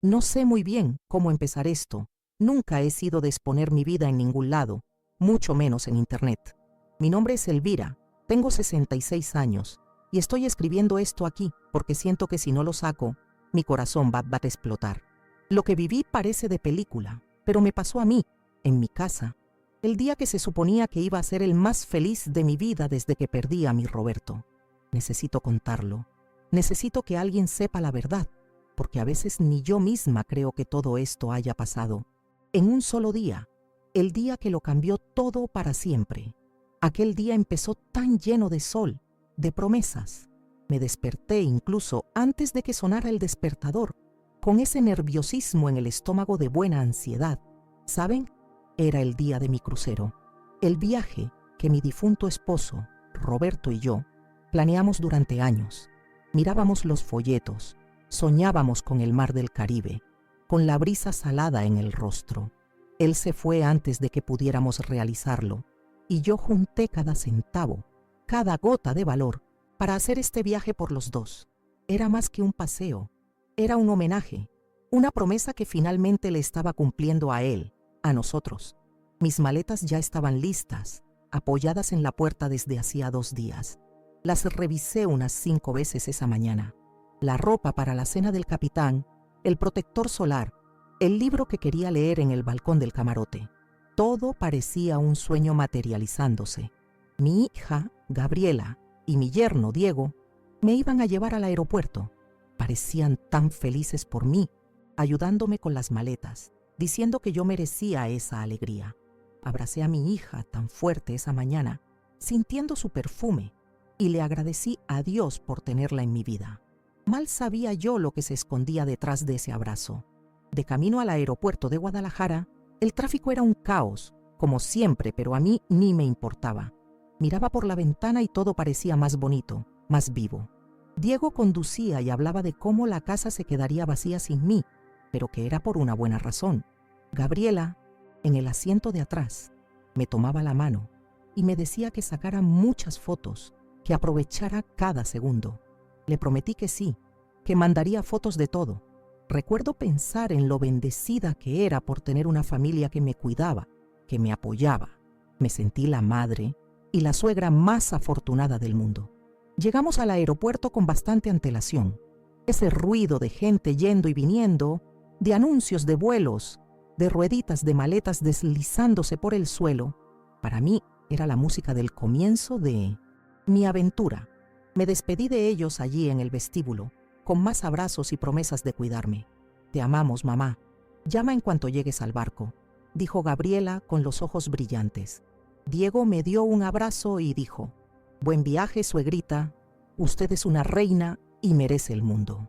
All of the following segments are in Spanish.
No sé muy bien cómo empezar esto. Nunca he sido de exponer mi vida en ningún lado, mucho menos en Internet. Mi nombre es Elvira, tengo 66 años y estoy escribiendo esto aquí porque siento que si no lo saco, mi corazón va a explotar. Lo que viví parece de película, pero me pasó a mí, en mi casa, el día que se suponía que iba a ser el más feliz de mi vida desde que perdí a mi Roberto. Necesito contarlo. Necesito que alguien sepa la verdad, porque a veces ni yo misma creo que todo esto haya pasado. En un solo día, el día que lo cambió todo para siempre. Aquel día empezó tan lleno de sol, de promesas. Me desperté incluso antes de que sonara el despertador, con ese nerviosismo en el estómago de buena ansiedad. ¿Saben? Era el día de mi crucero, el viaje que mi difunto esposo, Roberto y yo, planeamos durante años. Mirábamos los folletos, soñábamos con el mar del Caribe, con la brisa salada en el rostro. Él se fue antes de que pudiéramos realizarlo, y yo junté cada centavo, cada gota de valor, para hacer este viaje por los dos. Era más que un paseo, era un homenaje, una promesa que finalmente le estaba cumpliendo a él, a nosotros. Mis maletas ya estaban listas, apoyadas en la puerta desde hacía 2 días. Las revisé unas 5 veces esa mañana. La ropa para la cena del capitán, el protector solar, el libro que quería leer en el balcón del camarote. Todo parecía un sueño materializándose. Mi hija, Gabriela, y mi yerno, Diego, me iban a llevar al aeropuerto. Parecían tan felices por mí, ayudándome con las maletas, diciendo que yo merecía esa alegría. Abracé a mi hija tan fuerte esa mañana, sintiendo su perfume, y le agradecí a Dios por tenerla en mi vida. Mal sabía yo lo que se escondía detrás de ese abrazo. De camino al aeropuerto de Guadalajara, el tráfico era un caos, como siempre, pero a mí ni me importaba. Miraba por la ventana y todo parecía más bonito, más vivo. Diego conducía y hablaba de cómo la casa se quedaría vacía sin mí, pero que era por una buena razón. Gabriela, en el asiento de atrás, me tomaba la mano y me decía que sacara muchas fotos, que aprovechara cada segundo. Le prometí que sí, que mandaría fotos de todo. Recuerdo pensar en lo bendecida que era por tener una familia que me cuidaba, que me apoyaba. Me sentí la madre y la suegra más afortunada del mundo. Llegamos al aeropuerto con bastante antelación. Ese ruido de gente yendo y viniendo, de anuncios de vuelos, de rueditas de maletas deslizándose por el suelo, para mí era la música del comienzo de mi aventura. Me despedí de ellos allí en el vestíbulo, con más abrazos y promesas de cuidarme. «Te amamos, mamá. Llama en cuanto llegues al barco», dijo Gabriela con los ojos brillantes. Diego me dio un abrazo y dijo: «Buen viaje, suegrita. Usted es una reina y merece el mundo».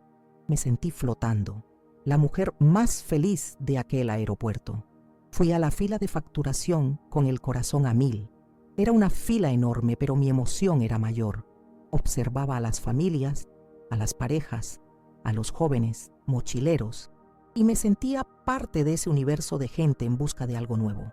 Me sentí flotando, la mujer más feliz de aquel aeropuerto. Fui a la fila de facturación con el corazón a 1000. Era una fila enorme, pero mi emoción era mayor. Observaba a las familias, a las parejas, a los jóvenes, mochileros, y me sentía parte de ese universo de gente en busca de algo nuevo.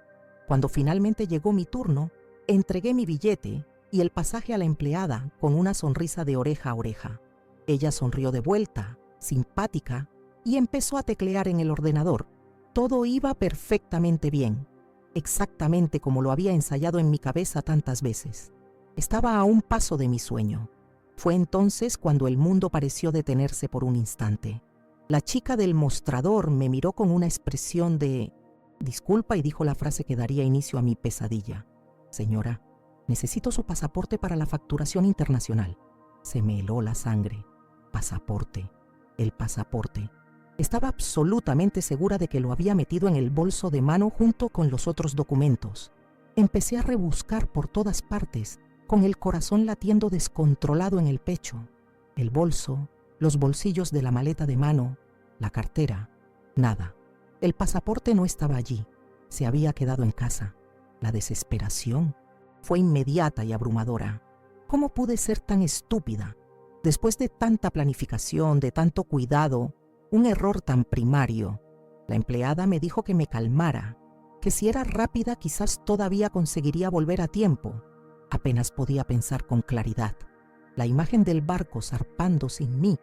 Cuando finalmente llegó mi turno, entregué mi billete y el pasaje a la empleada con una sonrisa de oreja a oreja. Ella sonrió de vuelta, simpática, y empezó a teclear en el ordenador. Todo iba perfectamente bien, exactamente como lo había ensayado en mi cabeza tantas veces. Estaba a un paso de mi sueño. Fue entonces cuando el mundo pareció detenerse por un instante. La chica del mostrador me miró con una expresión de disculpa y dijo la frase que daría inicio a mi pesadilla. «Señora, necesito su pasaporte para la facturación internacional». Se me heló la sangre. Pasaporte. El pasaporte. Estaba absolutamente segura de que lo había metido en el bolso de mano junto con los otros documentos. Empecé a rebuscar por todas partes, con el corazón latiendo descontrolado en el pecho. El bolso, los bolsillos de la maleta de mano, la cartera, nada. El pasaporte no estaba allí, se había quedado en casa. La desesperación fue inmediata y abrumadora. ¿Cómo pude ser tan estúpida? Después de tanta planificación, de tanto cuidado, un error tan primario. La empleada me dijo que me calmara, que si era rápida quizás todavía conseguiría volver a tiempo. Apenas podía pensar con claridad. La imagen del barco zarpando sin mí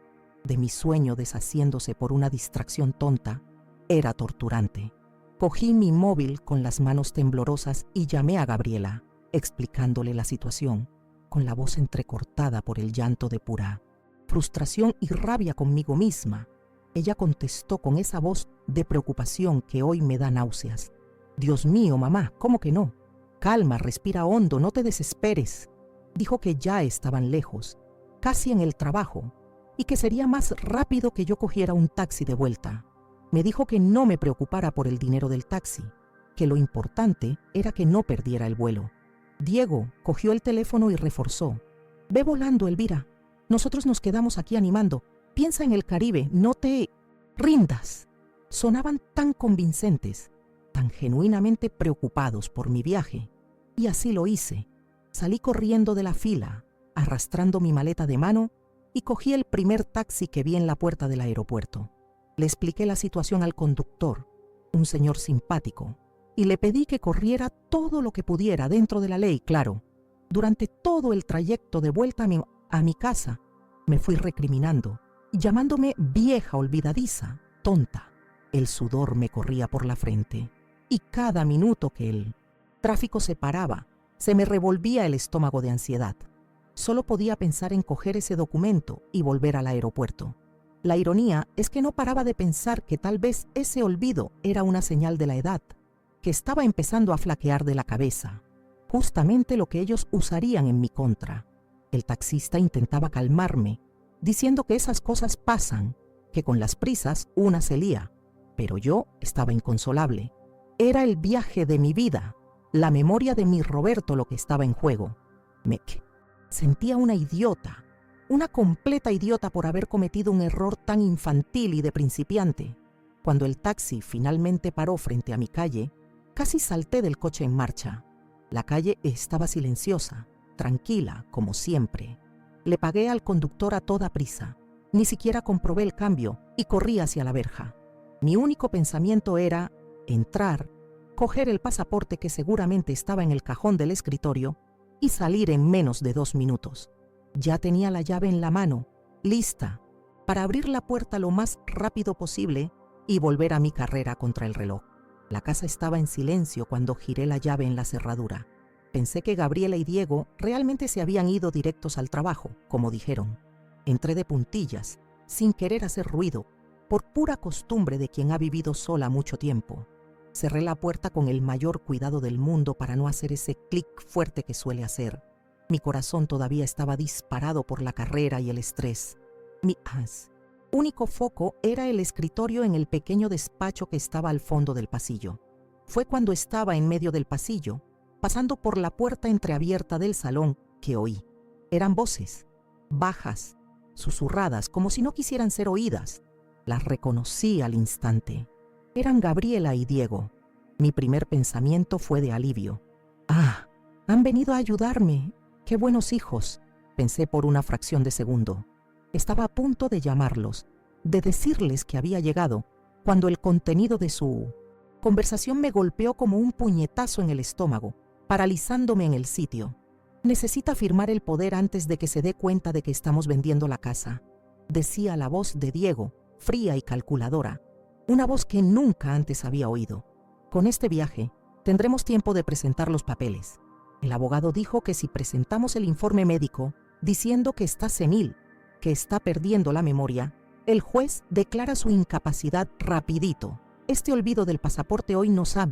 de mi sueño deshaciéndose por una distracción tonta, era torturante. Cogí mi móvil con las manos temblorosas y llamé a Gabriela, explicándole la situación, con la voz entrecortada por el llanto de pura frustración y rabia conmigo misma. Ella contestó con esa voz de preocupación que hoy me da náuseas. «Dios mío, mamá, ¿cómo que no? Calma, respira hondo, no te desesperes». Dijo que ya estaban lejos, casi en el trabajo, y que sería más rápido que yo cogiera un taxi de vuelta. Me dijo que no me preocupara por el dinero del taxi, que lo importante era que no perdiera el vuelo. Diego cogió el teléfono y reforzó. «Ve volando, Elvira. Nosotros nos quedamos aquí animando. Piensa en el Caribe, no te rindas». Sonaban tan convincentes, tan genuinamente preocupados por mi viaje. Y así lo hice. Salí corriendo de la fila, arrastrando mi maleta de mano, y cogí el primer taxi que vi en la puerta del aeropuerto. Le expliqué la situación al conductor, un señor simpático, y le pedí que corriera todo lo que pudiera dentro de la ley, claro. Durante todo el trayecto de vuelta a mi casa, me fui recriminando, llamándome vieja olvidadiza, tonta. El sudor me corría por la frente, y cada minuto que el tráfico se paraba, se me revolvía el estómago de ansiedad. Solo podía pensar en coger ese documento y volver al aeropuerto. La ironía es que no paraba de pensar que tal vez ese olvido era una señal de la edad, que estaba empezando a flaquear de la cabeza, justamente lo que ellos usarían en mi contra. El taxista intentaba calmarme, diciendo que esas cosas pasan, que con las prisas una se lía, pero yo estaba inconsolable. Era el viaje de mi vida, la memoria de mi Roberto lo que estaba en juego. Me sentía una idiota, una completa idiota por haber cometido un error tan infantil y de principiante. Cuando el taxi finalmente paró frente a mi calle, casi salté del coche en marcha. La calle estaba silenciosa, tranquila, como siempre. Le pagué al conductor a toda prisa. Ni siquiera comprobé el cambio y corrí hacia la verja. Mi único pensamiento era entrar, coger el pasaporte que seguramente estaba en el cajón del escritorio y salir en menos de 2 minutos. Ya tenía la llave en la mano, lista, para abrir la puerta lo más rápido posible y volver a mi carrera contra el reloj. La casa estaba en silencio cuando giré la llave en la cerradura. Pensé que Gabriela y Diego realmente se habían ido directos al trabajo, como dijeron. Entré de puntillas, sin querer hacer ruido, por pura costumbre de quien ha vivido sola mucho tiempo. Cerré la puerta con el mayor cuidado del mundo para no hacer ese clic fuerte que suele hacer. Mi corazón todavía estaba disparado por la carrera y el estrés. Mi único foco era el escritorio en el pequeño despacho que estaba al fondo del pasillo. Fue cuando estaba en medio del pasillo, pasando por la puerta entreabierta del salón, que oí. Eran voces, bajas, susurradas, como si no quisieran ser oídas. Las reconocí al instante. Eran Gabriela y Diego. Mi primer pensamiento fue de alivio. «Ah, han venido a ayudarme. ¡Qué buenos hijos!», pensé por una fracción de segundo. Estaba a punto de llamarlos, de decirles que había llegado, cuando el contenido de su conversación me golpeó como un puñetazo en el estómago, paralizándome en el sitio. «Necesita firmar el poder antes de que se dé cuenta de que estamos vendiendo la casa», decía la voz de Diego, fría y calculadora, una voz que nunca antes había oído. «Con este viaje, tendremos tiempo de presentar los papeles. El abogado dijo que si presentamos el informe médico diciendo que está senil, que está perdiendo la memoria, el juez declara su incapacidad rapidito. Este olvido del pasaporte hoy nos ha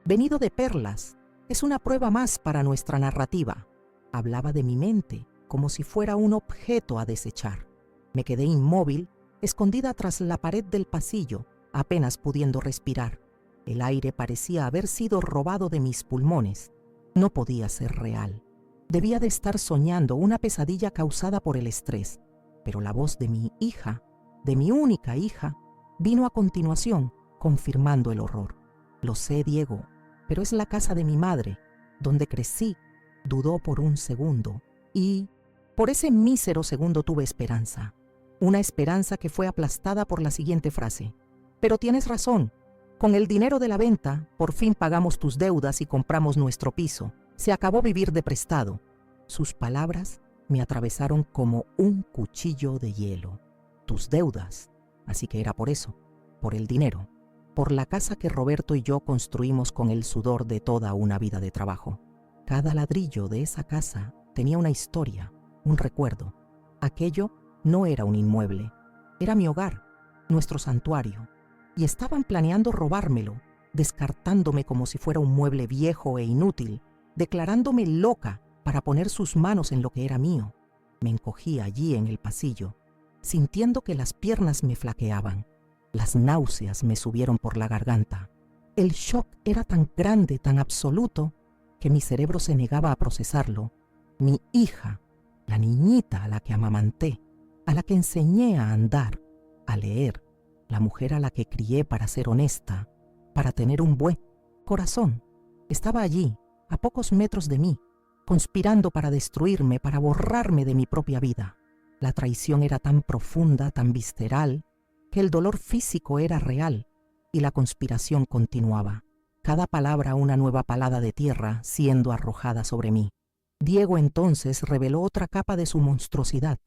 venido de perlas. Es una prueba más para nuestra narrativa». Hablaba de mi mente, como si fuera un objeto a desechar. Me quedé inmóvil, escondida tras la pared del pasillo, apenas pudiendo respirar. El aire parecía haber sido robado de mis pulmones. No podía ser real. Debía de estar soñando una pesadilla causada por el estrés. Pero la voz de mi hija, de mi única hija, vino a continuación, confirmando el horror. «Lo sé, Diego, pero es la casa de mi madre, donde crecí». Dudó por un segundo y, por ese mísero segundo, tuve esperanza. Una esperanza que fue aplastada por la siguiente frase. «Pero tienes razón. Con el dinero de la venta, por fin pagamos tus deudas y compramos nuestro piso. Se acabó vivir de prestado». Sus palabras me atravesaron como un cuchillo de hielo. tus deudas. Así que era por eso, por el dinero, por la casa que Roberto y yo construimos con el sudor de toda una vida de trabajo. Cada ladrillo de esa casa tenía una historia, un recuerdo. Aquello no era un inmueble, era mi hogar, nuestro santuario, y estaban planeando robármelo, descartándome como si fuera un mueble viejo e inútil, declarándome loca para poner sus manos en lo que era mío. Me encogí allí en el pasillo, sintiendo que las piernas me flaqueaban. Las náuseas me subieron por la garganta. El shock era tan grande, tan absoluto, que mi cerebro se negaba a procesarlo. Mi hija, la niñita a la que amamanté, a la que enseñé a andar, a leer, la mujer a la que crié para ser honesta, para tener un buen corazón, estaba allí, a pocos metros de mí, conspirando para destruirme, para borrarme de mi propia vida. La traición era tan profunda, tan visceral, que el dolor físico era real y la conspiración continuaba. Cada palabra una nueva palada de tierra siendo arrojada sobre mí. Diego entonces reveló otra capa de su monstruosidad.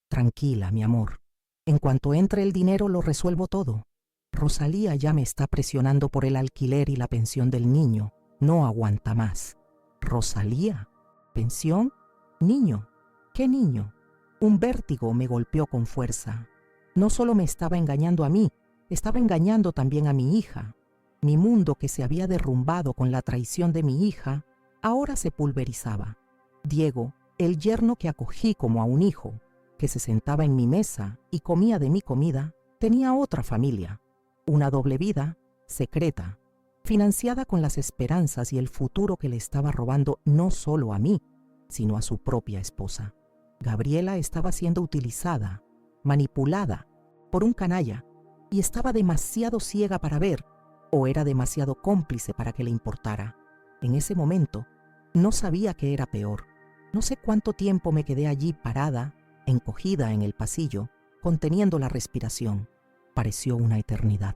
Tranquila, mi amor. En cuanto entre el dinero lo resuelvo todo. Rosalía ya me está presionando por el alquiler y la pensión del niño. No aguanta más. ¿Rosalía? ¿Pensión? ¿Niño? ¿Qué niño? Un vértigo me golpeó con fuerza. No solo me estaba engañando a mí, estaba engañando también a mi hija. Mi mundo, que se había derrumbado con la traición de mi hija, ahora se pulverizaba. Diego, el yerno que acogí como a un hijo, que se sentaba en mi mesa y comía de mi comida, tenía otra familia, una doble vida secreta, financiada con las esperanzas y el futuro que le estaba robando no solo a mí, sino a su propia esposa. Gabriela estaba siendo utilizada, manipulada por un canalla, y estaba demasiado ciega para ver, o era demasiado cómplice para que le importara. En ese momento, no sabía qué era peor. No sé cuánto tiempo me quedé allí parada, encogida en el pasillo, conteniendo la respiración. Pareció una eternidad.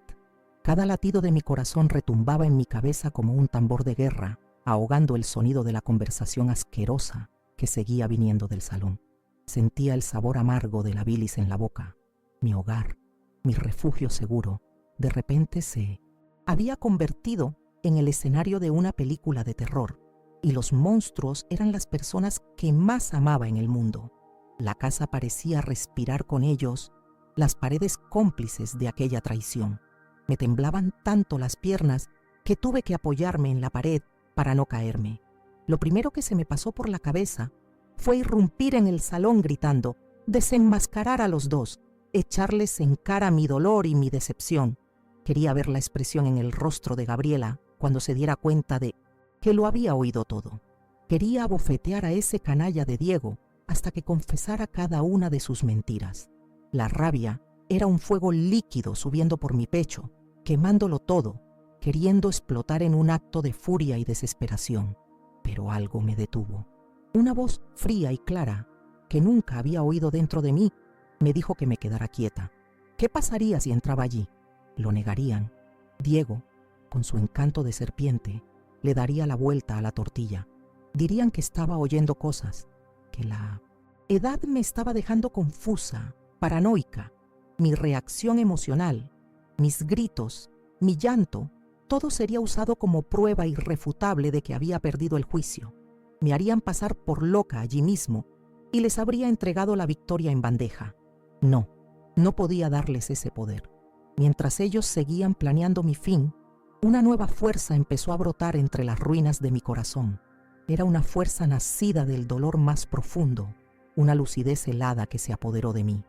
Cada latido de mi corazón retumbaba en mi cabeza como un tambor de guerra, ahogando el sonido de la conversación asquerosa que seguía viniendo del salón. Sentía el sabor amargo de la bilis en la boca. Mi hogar, mi refugio seguro, de repente se había convertido en el escenario de una película de terror, y los monstruos eran las personas que más amaba en el mundo. La casa parecía respirar con ellos, las paredes cómplices de aquella traición. Me temblaban tanto las piernas que tuve que apoyarme en la pared para no caerme. Lo primero que se me pasó por la cabeza fue irrumpir en el salón gritando, desenmascarar a los dos, echarles en cara mi dolor y mi decepción. Quería ver la expresión en el rostro de Gabriela cuando se diera cuenta de que lo había oído todo. Quería abofetear a ese canalla de Diego hasta que confesara cada una de sus mentiras. La rabia era un fuego líquido subiendo por mi pecho, quemándolo todo, queriendo explotar en un acto de furia y desesperación. Pero algo me detuvo. Una voz fría y clara, que nunca había oído dentro de mí, me dijo que me quedara quieta. ¿Qué pasaría si entraba allí? Lo negarían. Diego, con su encanto de serpiente, le daría la vuelta a la tortilla. Dirían que estaba oyendo cosas, que la edad me estaba dejando confusa, paranoica. Mi reacción emocional, mis gritos, mi llanto, todo sería usado como prueba irrefutable de que había perdido el juicio. Me harían pasar por loca allí mismo y les habría entregado la victoria en bandeja. No, no podía darles ese poder. Mientras ellos seguían planeando mi fin, una nueva fuerza empezó a brotar entre las ruinas de mi corazón. Era una fuerza nacida del dolor más profundo, una lucidez helada que se apoderó de mí.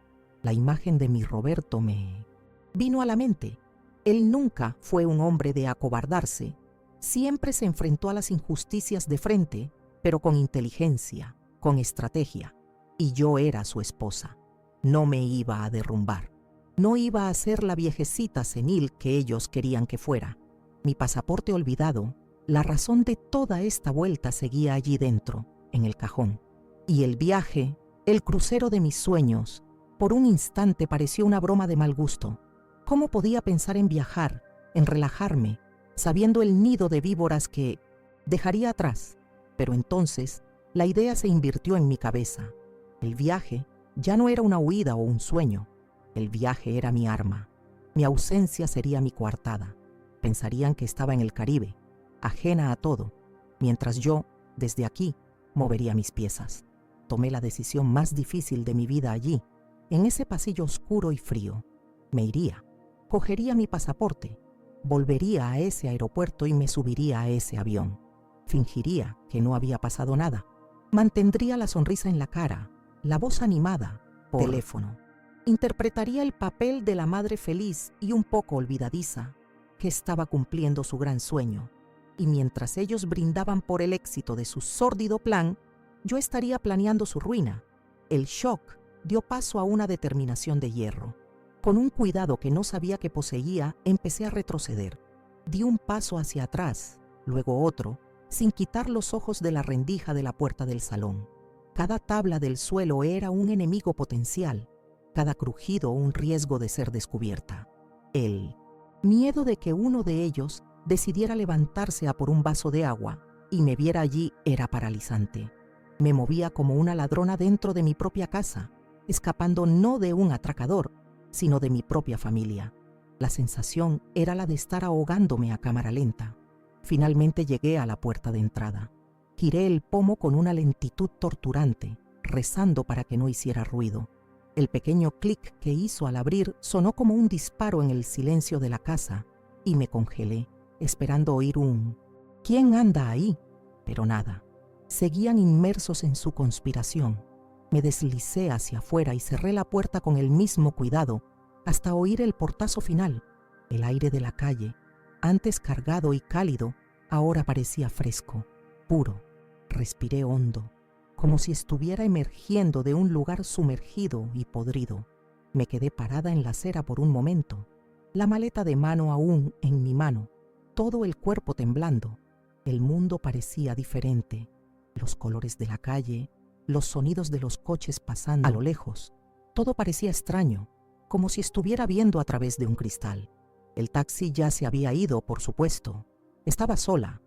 La imagen de mi Roberto me vino a la mente. Él nunca fue un hombre de acobardarse. Siempre se enfrentó a las injusticias de frente, pero con inteligencia, con estrategia. Y yo era su esposa. No me iba a derrumbar. No iba a ser la viejecita senil que ellos querían que fuera. Mi pasaporte olvidado, la razón de toda esta vuelta seguía allí dentro, en el cajón. Y el viaje, el crucero de mis sueños, por un instante pareció una broma de mal gusto. ¿Cómo podía pensar en viajar, en relajarme, sabiendo el nido de víboras que dejaría atrás? Pero entonces la idea se invirtió en mi cabeza. El viaje ya no era una huida o un sueño. El viaje era mi arma. Mi ausencia sería mi coartada. Pensarían que estaba en el Caribe, ajena a todo, mientras yo, desde aquí, movería mis piezas. Tomé la decisión más difícil de mi vida allí, en ese pasillo oscuro y frío. Me iría, cogería mi pasaporte, volvería a ese aeropuerto y me subiría a ese avión. Fingiría que no había pasado nada. Mantendría la sonrisa en la cara, la voz animada, por teléfono. Interpretaría el papel de la madre feliz y un poco olvidadiza, que estaba cumpliendo su gran sueño. Y mientras ellos brindaban por el éxito de su sórdido plan, yo estaría planeando su ruina. El shock dio paso a una determinación de hierro. Con un cuidado que no sabía que poseía, empecé a retroceder. Di un paso hacia atrás, luego otro, sin quitar los ojos de la rendija de la puerta del salón. Cada tabla del suelo era un enemigo potencial, cada crujido un riesgo de ser descubierta. El miedo de que uno de ellos decidiera levantarse a por un vaso de agua y me viera allí era paralizante. Me movía como una ladrona dentro de mi propia casa, escapando no de un atracador, sino de mi propia familia. La sensación era la de estar ahogándome a cámara lenta. Finalmente llegué a la puerta de entrada. Giré el pomo con una lentitud torturante, rezando para que no hiciera ruido. El pequeño clic que hizo al abrir sonó como un disparo en el silencio de la casa y me congelé, esperando oír un «¿Quién anda ahí?». Pero nada. Seguían inmersos en su conspiración. Me deslicé hacia afuera y cerré la puerta con el mismo cuidado hasta oír el portazo final. El aire de la calle, antes cargado y cálido, ahora parecía fresco, puro. Respiré hondo, como si estuviera emergiendo de un lugar sumergido y podrido. Me quedé parada en la acera por un momento, la maleta de mano aún en mi mano, todo el cuerpo temblando. El mundo parecía diferente. Los colores de la calle, los sonidos de los coches pasando a lo lejos, todo parecía extraño, como si estuviera viendo a través de un cristal. El taxi ya se había ido, por supuesto. Estaba sola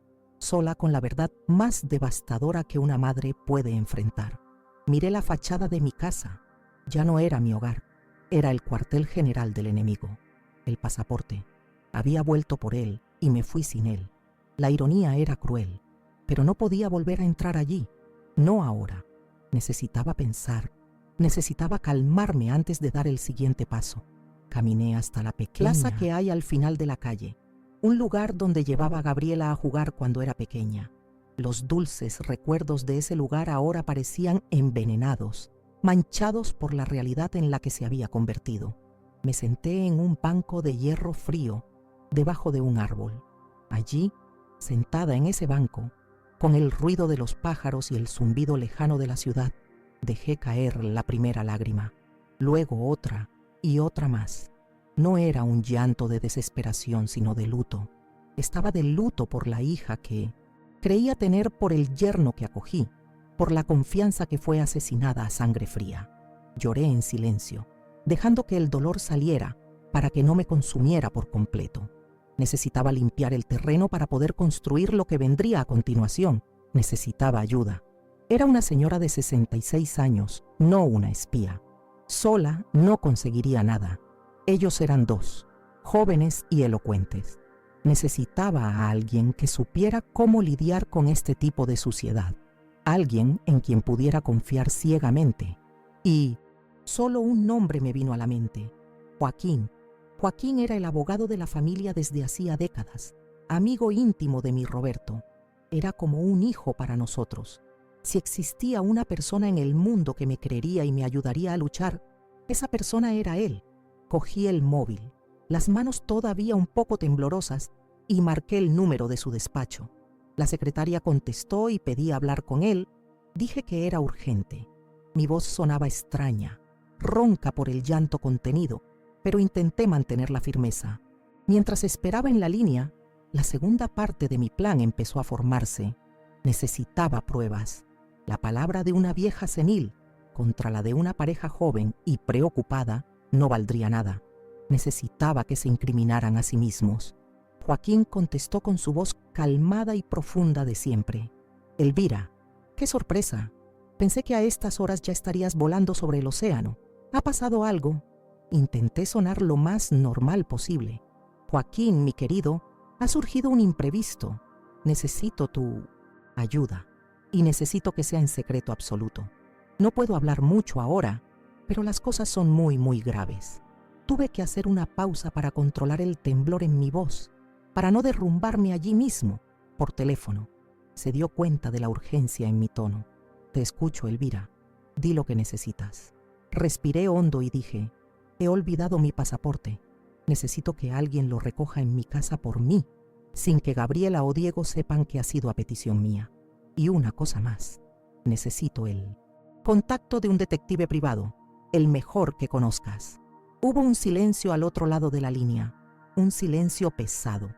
con la verdad más devastadora que una madre puede enfrentar. Miré la fachada de mi casa. Ya no era mi hogar, era el cuartel general del enemigo. El pasaporte. Había vuelto por él y me fui sin él. La ironía era cruel, pero no podía volver a entrar allí. No ahora. Necesitaba pensar. Necesitaba calmarme antes de dar el siguiente paso. Caminé hasta la pequeña plaza que hay al final de la calle, un lugar donde llevaba a Gabriela a jugar cuando era pequeña. Los dulces recuerdos de ese lugar ahora parecían envenenados, manchados por la realidad en la que se había convertido. Me senté en un banco de hierro frío, debajo de un árbol. Allí, sentada en ese banco, con el ruido de los pájaros y el zumbido lejano de la ciudad, dejé caer la primera lágrima, luego otra y otra más. No era un llanto de desesperación, sino de luto. Estaba de luto por la hija que creía tener, por el yerno que acogí, por la confianza que fue asesinada a sangre fría. Lloré en silencio, dejando que el dolor saliera para que no me consumiera por completo. Necesitaba limpiar el terreno para poder construir lo que vendría a continuación. Necesitaba ayuda. Era una señora de 66 años, no una espía. Sola no conseguiría nada. Ellos eran dos, jóvenes y elocuentes. Necesitaba a alguien que supiera cómo lidiar con este tipo de suciedad. Alguien en quien pudiera confiar ciegamente. Y solo un nombre me vino a la mente: Joaquín. Joaquín era el abogado de la familia desde hacía décadas, amigo íntimo de mi Roberto. Era como un hijo para nosotros. Si existía una persona en el mundo que me creería y me ayudaría a luchar, esa persona era él. Cogí el móvil, las manos todavía un poco temblorosas, y marqué el número de su despacho. La secretaria contestó y pedí hablar con él. Dije que era urgente. Mi voz sonaba extraña, ronca por el llanto contenido, pero intenté mantener la firmeza. Mientras esperaba en la línea, la segunda parte de mi plan empezó a formarse. Necesitaba pruebas. La palabra de una vieja senil contra la de una pareja joven y preocupada no valdría nada. Necesitaba que se incriminaran a sí mismos. Joaquín contestó con su voz calmada y profunda de siempre. Elvira, qué sorpresa. Pensé que a estas horas ya estarías volando sobre el océano. ¿Ha pasado algo? Intenté sonar lo más normal posible. Joaquín, mi querido, ha surgido un imprevisto. Necesito tu ayuda y necesito que sea en secreto absoluto. No puedo hablar mucho ahora, pero las cosas son muy graves. Tuve que hacer una pausa para controlar el temblor en mi voz, para no derrumbarme allí mismo, por teléfono. Se dio cuenta de la urgencia en mi tono. Te escucho, Elvira. Di lo que necesitas. Respiré hondo y dije, he olvidado mi pasaporte. Necesito que alguien lo recoja en mi casa por mí, sin que Gabriela o Diego sepan que ha sido a petición mía. Y una cosa más. Necesito el contacto de un detective privado, el mejor que conozcas. Hubo un silencio al otro lado de la línea, un silencio pesado.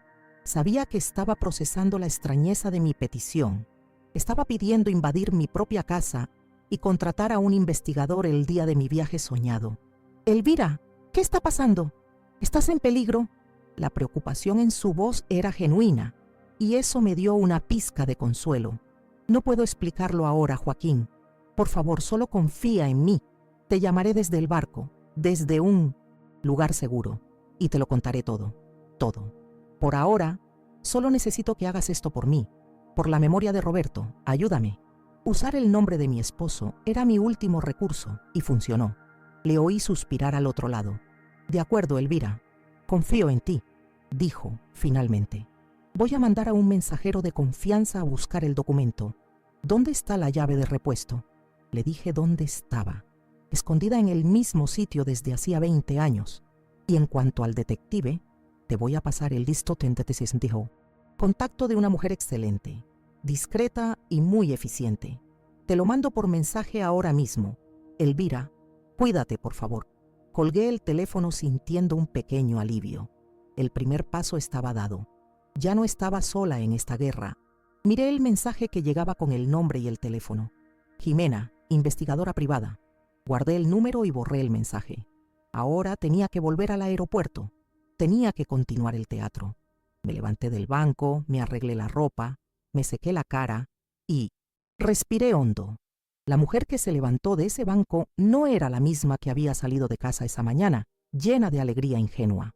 Sabía que estaba procesando la extrañeza de mi petición. Estaba pidiendo invadir mi propia casa y contratar a un investigador el día de mi viaje soñado. Elvira, ¿qué está pasando? ¿Estás en peligro? La preocupación en su voz era genuina, y eso me dio una pizca de consuelo. No puedo explicarlo ahora, Joaquín. Por favor, solo confía en mí. Te llamaré desde el barco, desde un lugar seguro, y te lo contaré todo, todo. Por ahora, solo necesito que hagas esto por mí, por la memoria de Roberto. Ayúdame. Usar el nombre de mi esposo era mi último recurso, y funcionó. Le oí suspirar al otro lado. De acuerdo, Elvira. Confío en ti, dijo finalmente. Voy a mandar a un mensajero de confianza a buscar el documento. ¿Dónde está la llave de repuesto? Le dije dónde estaba, escondida en el mismo sitio desde hacía 20 años. Y en cuanto al detective, te voy a pasar el listo tentetesis, dijo. Contacto de una mujer excelente, discreta y muy eficiente. Te lo mando por mensaje ahora mismo. Elvira, cuídate, por favor. Colgué el teléfono sintiendo un pequeño alivio. El primer paso estaba dado. Ya no estaba sola en esta guerra. Miré el mensaje que llegaba con el nombre y el teléfono. Jimena, investigadora privada. Guardé el número y borré el mensaje. Ahora tenía que volver al aeropuerto. Tenía que continuar el teatro. Me levanté del banco, me arreglé la ropa, me sequé la cara y respiré hondo. La mujer que se levantó de ese banco no era la misma que había salido de casa esa mañana, llena de alegría ingenua.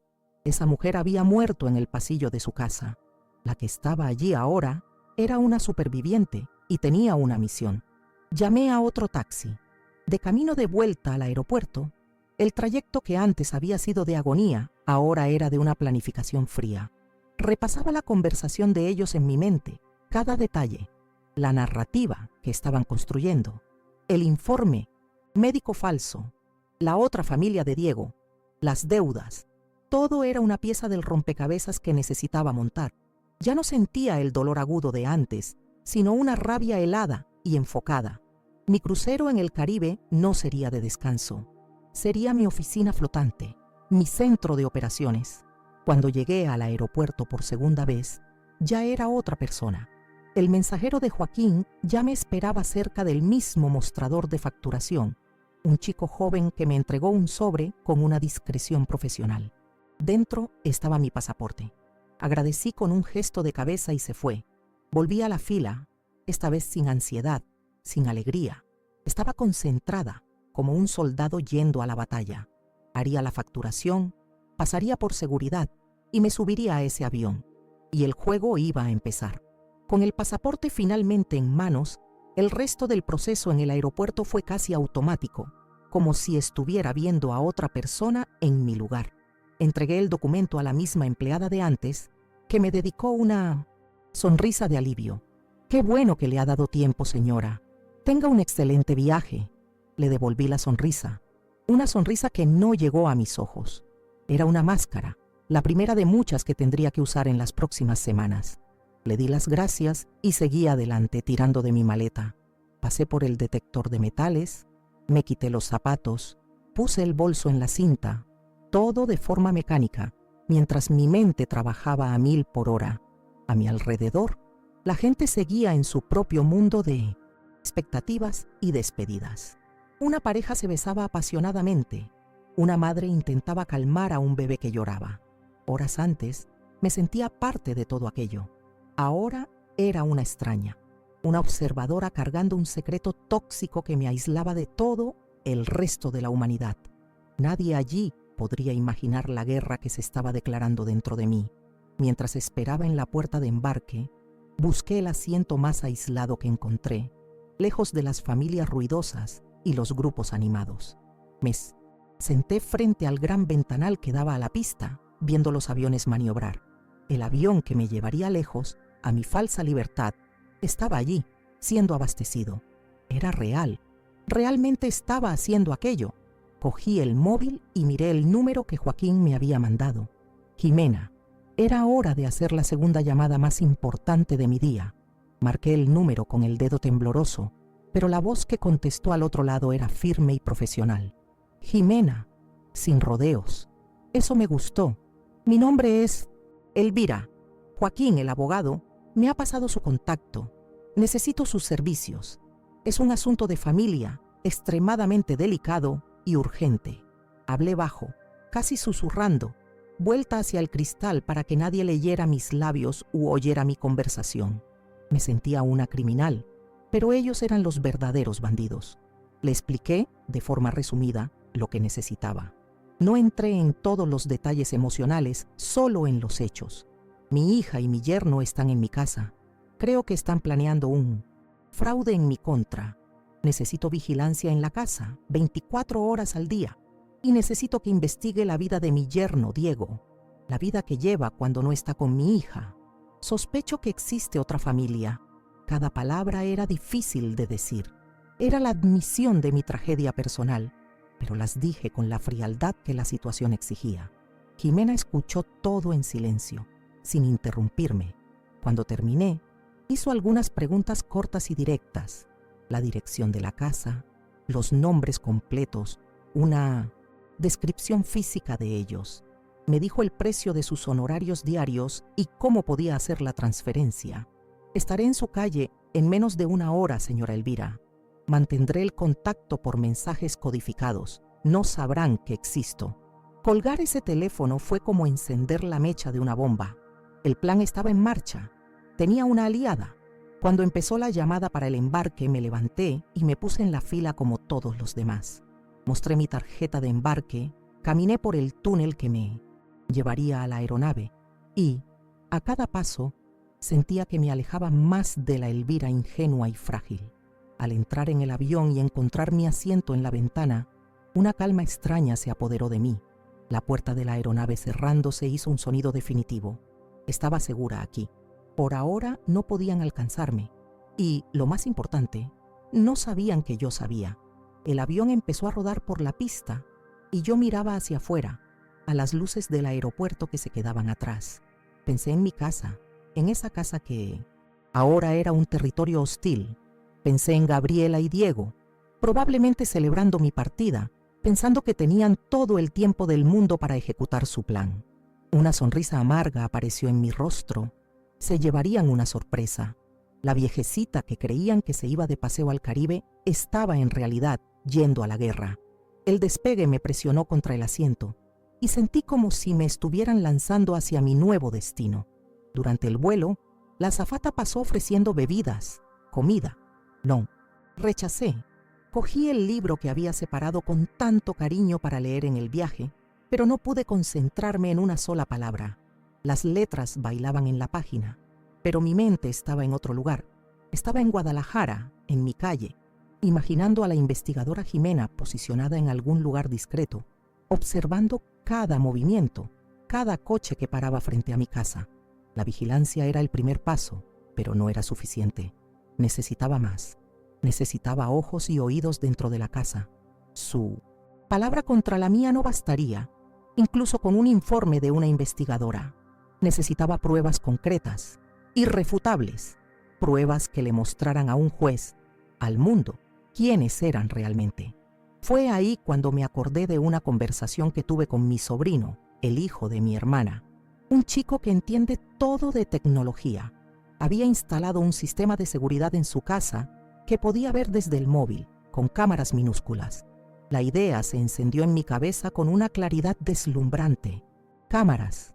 Esa mujer había muerto en el pasillo de su casa. La que estaba allí ahora era una superviviente y tenía una misión. Llamé a otro taxi. De camino de vuelta al aeropuerto, el trayecto que antes había sido de agonía, ahora era de una planificación fría. Repasaba la conversación de ellos en mi mente, cada detalle, la narrativa que estaban construyendo, el informe, médico falso, la otra familia de Diego, las deudas. Todo era una pieza del rompecabezas que necesitaba montar. Ya no sentía el dolor agudo de antes, sino una rabia helada y enfocada. Mi crucero en el Caribe no sería de descanso. Sería mi oficina flotante, mi centro de operaciones. Cuando llegué al aeropuerto por segunda vez, ya era otra persona. El mensajero de Joaquín ya me esperaba cerca del mismo mostrador de facturación, un chico joven que me entregó un sobre con una discreción profesional. Dentro estaba mi pasaporte. Agradecí con un gesto de cabeza y se fue. Volví a la fila, esta vez sin ansiedad, sin alegría. Estaba concentrada, como un soldado yendo a la batalla. Haría la facturación, pasaría por seguridad y me subiría a ese avión. Y el juego iba a empezar. Con el pasaporte finalmente en manos, el resto del proceso en el aeropuerto fue casi automático, como si estuviera viendo a otra persona en mi lugar. Entregué el documento a la misma empleada de antes, que me dedicó una sonrisa de alivio. «Qué bueno que le ha dado tiempo, señora. Tenga un excelente viaje». Le devolví la sonrisa, una sonrisa que no llegó a mis ojos. Era una máscara, la primera de muchas que tendría que usar en las próximas semanas. Le di las gracias y seguí adelante tirando de mi maleta. Pasé por el detector de metales, me quité los zapatos, puse el bolso en la cinta, todo de forma mecánica, mientras mi mente trabajaba a 1000 por hora. A mi alrededor, la gente seguía en su propio mundo de expectativas y despedidas. Una pareja se besaba apasionadamente. Una madre intentaba calmar a un bebé que lloraba. Horas antes, me sentía parte de todo aquello. Ahora era una extraña, una observadora cargando un secreto tóxico que me aislaba de todo el resto de la humanidad. Nadie allí podría imaginar la guerra que se estaba declarando dentro de mí. Mientras esperaba en la puerta de embarque, busqué el asiento más aislado que encontré, lejos de las familias ruidosas y los grupos animados. Me senté frente al gran ventanal que daba a la pista, viendo los aviones maniobrar. El avión que me llevaría lejos, a mi falsa libertad, estaba allí, siendo abastecido. Era real. Realmente estaba haciendo aquello. Cogí el móvil y miré el número que Joaquín me había mandado. Jimena. Era hora de hacer la segunda llamada más importante de mi día. Marqué el número con el dedo tembloroso, pero la voz que contestó al otro lado era firme y profesional. Jimena, sin rodeos. Eso me gustó. Mi nombre es Elvira. Joaquín, el abogado, me ha pasado su contacto. Necesito sus servicios. Es un asunto de familia, extremadamente delicado y urgente. Hablé bajo, casi susurrando, vuelta hacia el cristal para que nadie leyera mis labios u oyera mi conversación. Me sentía una criminal, pero ellos eran los verdaderos bandidos. Le expliqué, de forma resumida, lo que necesitaba. No entré en todos los detalles emocionales, solo en los hechos. Mi hija y mi yerno están en mi casa. Creo que están planeando un fraude en mi contra. Necesito vigilancia en la casa, 24 horas al día. Y necesito que investigue la vida de mi yerno, Diego. La vida que lleva cuando no está con mi hija. Sospecho que existe otra familia. Cada palabra era difícil de decir. Era la admisión de mi tragedia personal, pero las dije con la frialdad que la situación exigía. Jimena escuchó todo en silencio, sin interrumpirme. Cuando terminé, hizo algunas preguntas cortas y directas. La dirección de la casa, los nombres completos, una descripción física de ellos. Me dijo el precio de sus honorarios diarios y cómo podía hacer la transferencia. Estaré en su calle en menos de 1 hora, señora Elvira. Mantendré el contacto por mensajes codificados. No sabrán que existo. Colgar ese teléfono fue como encender la mecha de una bomba. El plan estaba en marcha. Tenía una aliada. Cuando empezó la llamada para el embarque, me levanté y me puse en la fila como todos los demás. Mostré mi tarjeta de embarque, caminé por el túnel que me llevaría a la aeronave y, a cada paso, sentía que me alejaba más de la Elvira ingenua y frágil. Al entrar en el avión y encontrar mi asiento en la ventana, una calma extraña se apoderó de mí. La puerta de la aeronave cerrándose hizo un sonido definitivo. Estaba segura aquí. Por ahora no podían alcanzarme. Y, lo más importante, no sabían que yo sabía. El avión empezó a rodar por la pista y yo miraba hacia afuera, a las luces del aeropuerto que se quedaban atrás. Pensé en mi casa, en esa casa que ahora era un territorio hostil. Pensé en Gabriela y Diego, probablemente celebrando mi partida, pensando que tenían todo el tiempo del mundo para ejecutar su plan. Una sonrisa amarga apareció en mi rostro. Se llevarían una sorpresa. La viejecita que creían que se iba de paseo al Caribe estaba en realidad yendo a la guerra. El despegue me presionó contra el asiento y sentí como si me estuvieran lanzando hacia mi nuevo destino. Durante el vuelo, la azafata pasó ofreciendo bebidas, comida. No, rechacé. Cogí el libro que había separado con tanto cariño para leer en el viaje, pero no pude concentrarme en una sola palabra. Las letras bailaban en la página, pero mi mente estaba en otro lugar. Estaba en Guadalajara, en mi calle, imaginando a la investigadora Jimena posicionada en algún lugar discreto, observando cada movimiento, cada coche que paraba frente a mi casa. La vigilancia era el primer paso, pero no era suficiente. Necesitaba más. Necesitaba ojos y oídos dentro de la casa. Su palabra contra la mía no bastaría, incluso con un informe de una investigadora. Necesitaba pruebas concretas, irrefutables, pruebas que le mostraran a un juez, al mundo, quiénes eran realmente. Fue ahí cuando me acordé de una conversación que tuve con mi sobrino, el hijo de mi hermana, un chico que entiende todo de tecnología. Había instalado un sistema de seguridad en su casa que podía ver desde el móvil, con cámaras minúsculas. La idea se encendió en mi cabeza con una claridad deslumbrante. Cámaras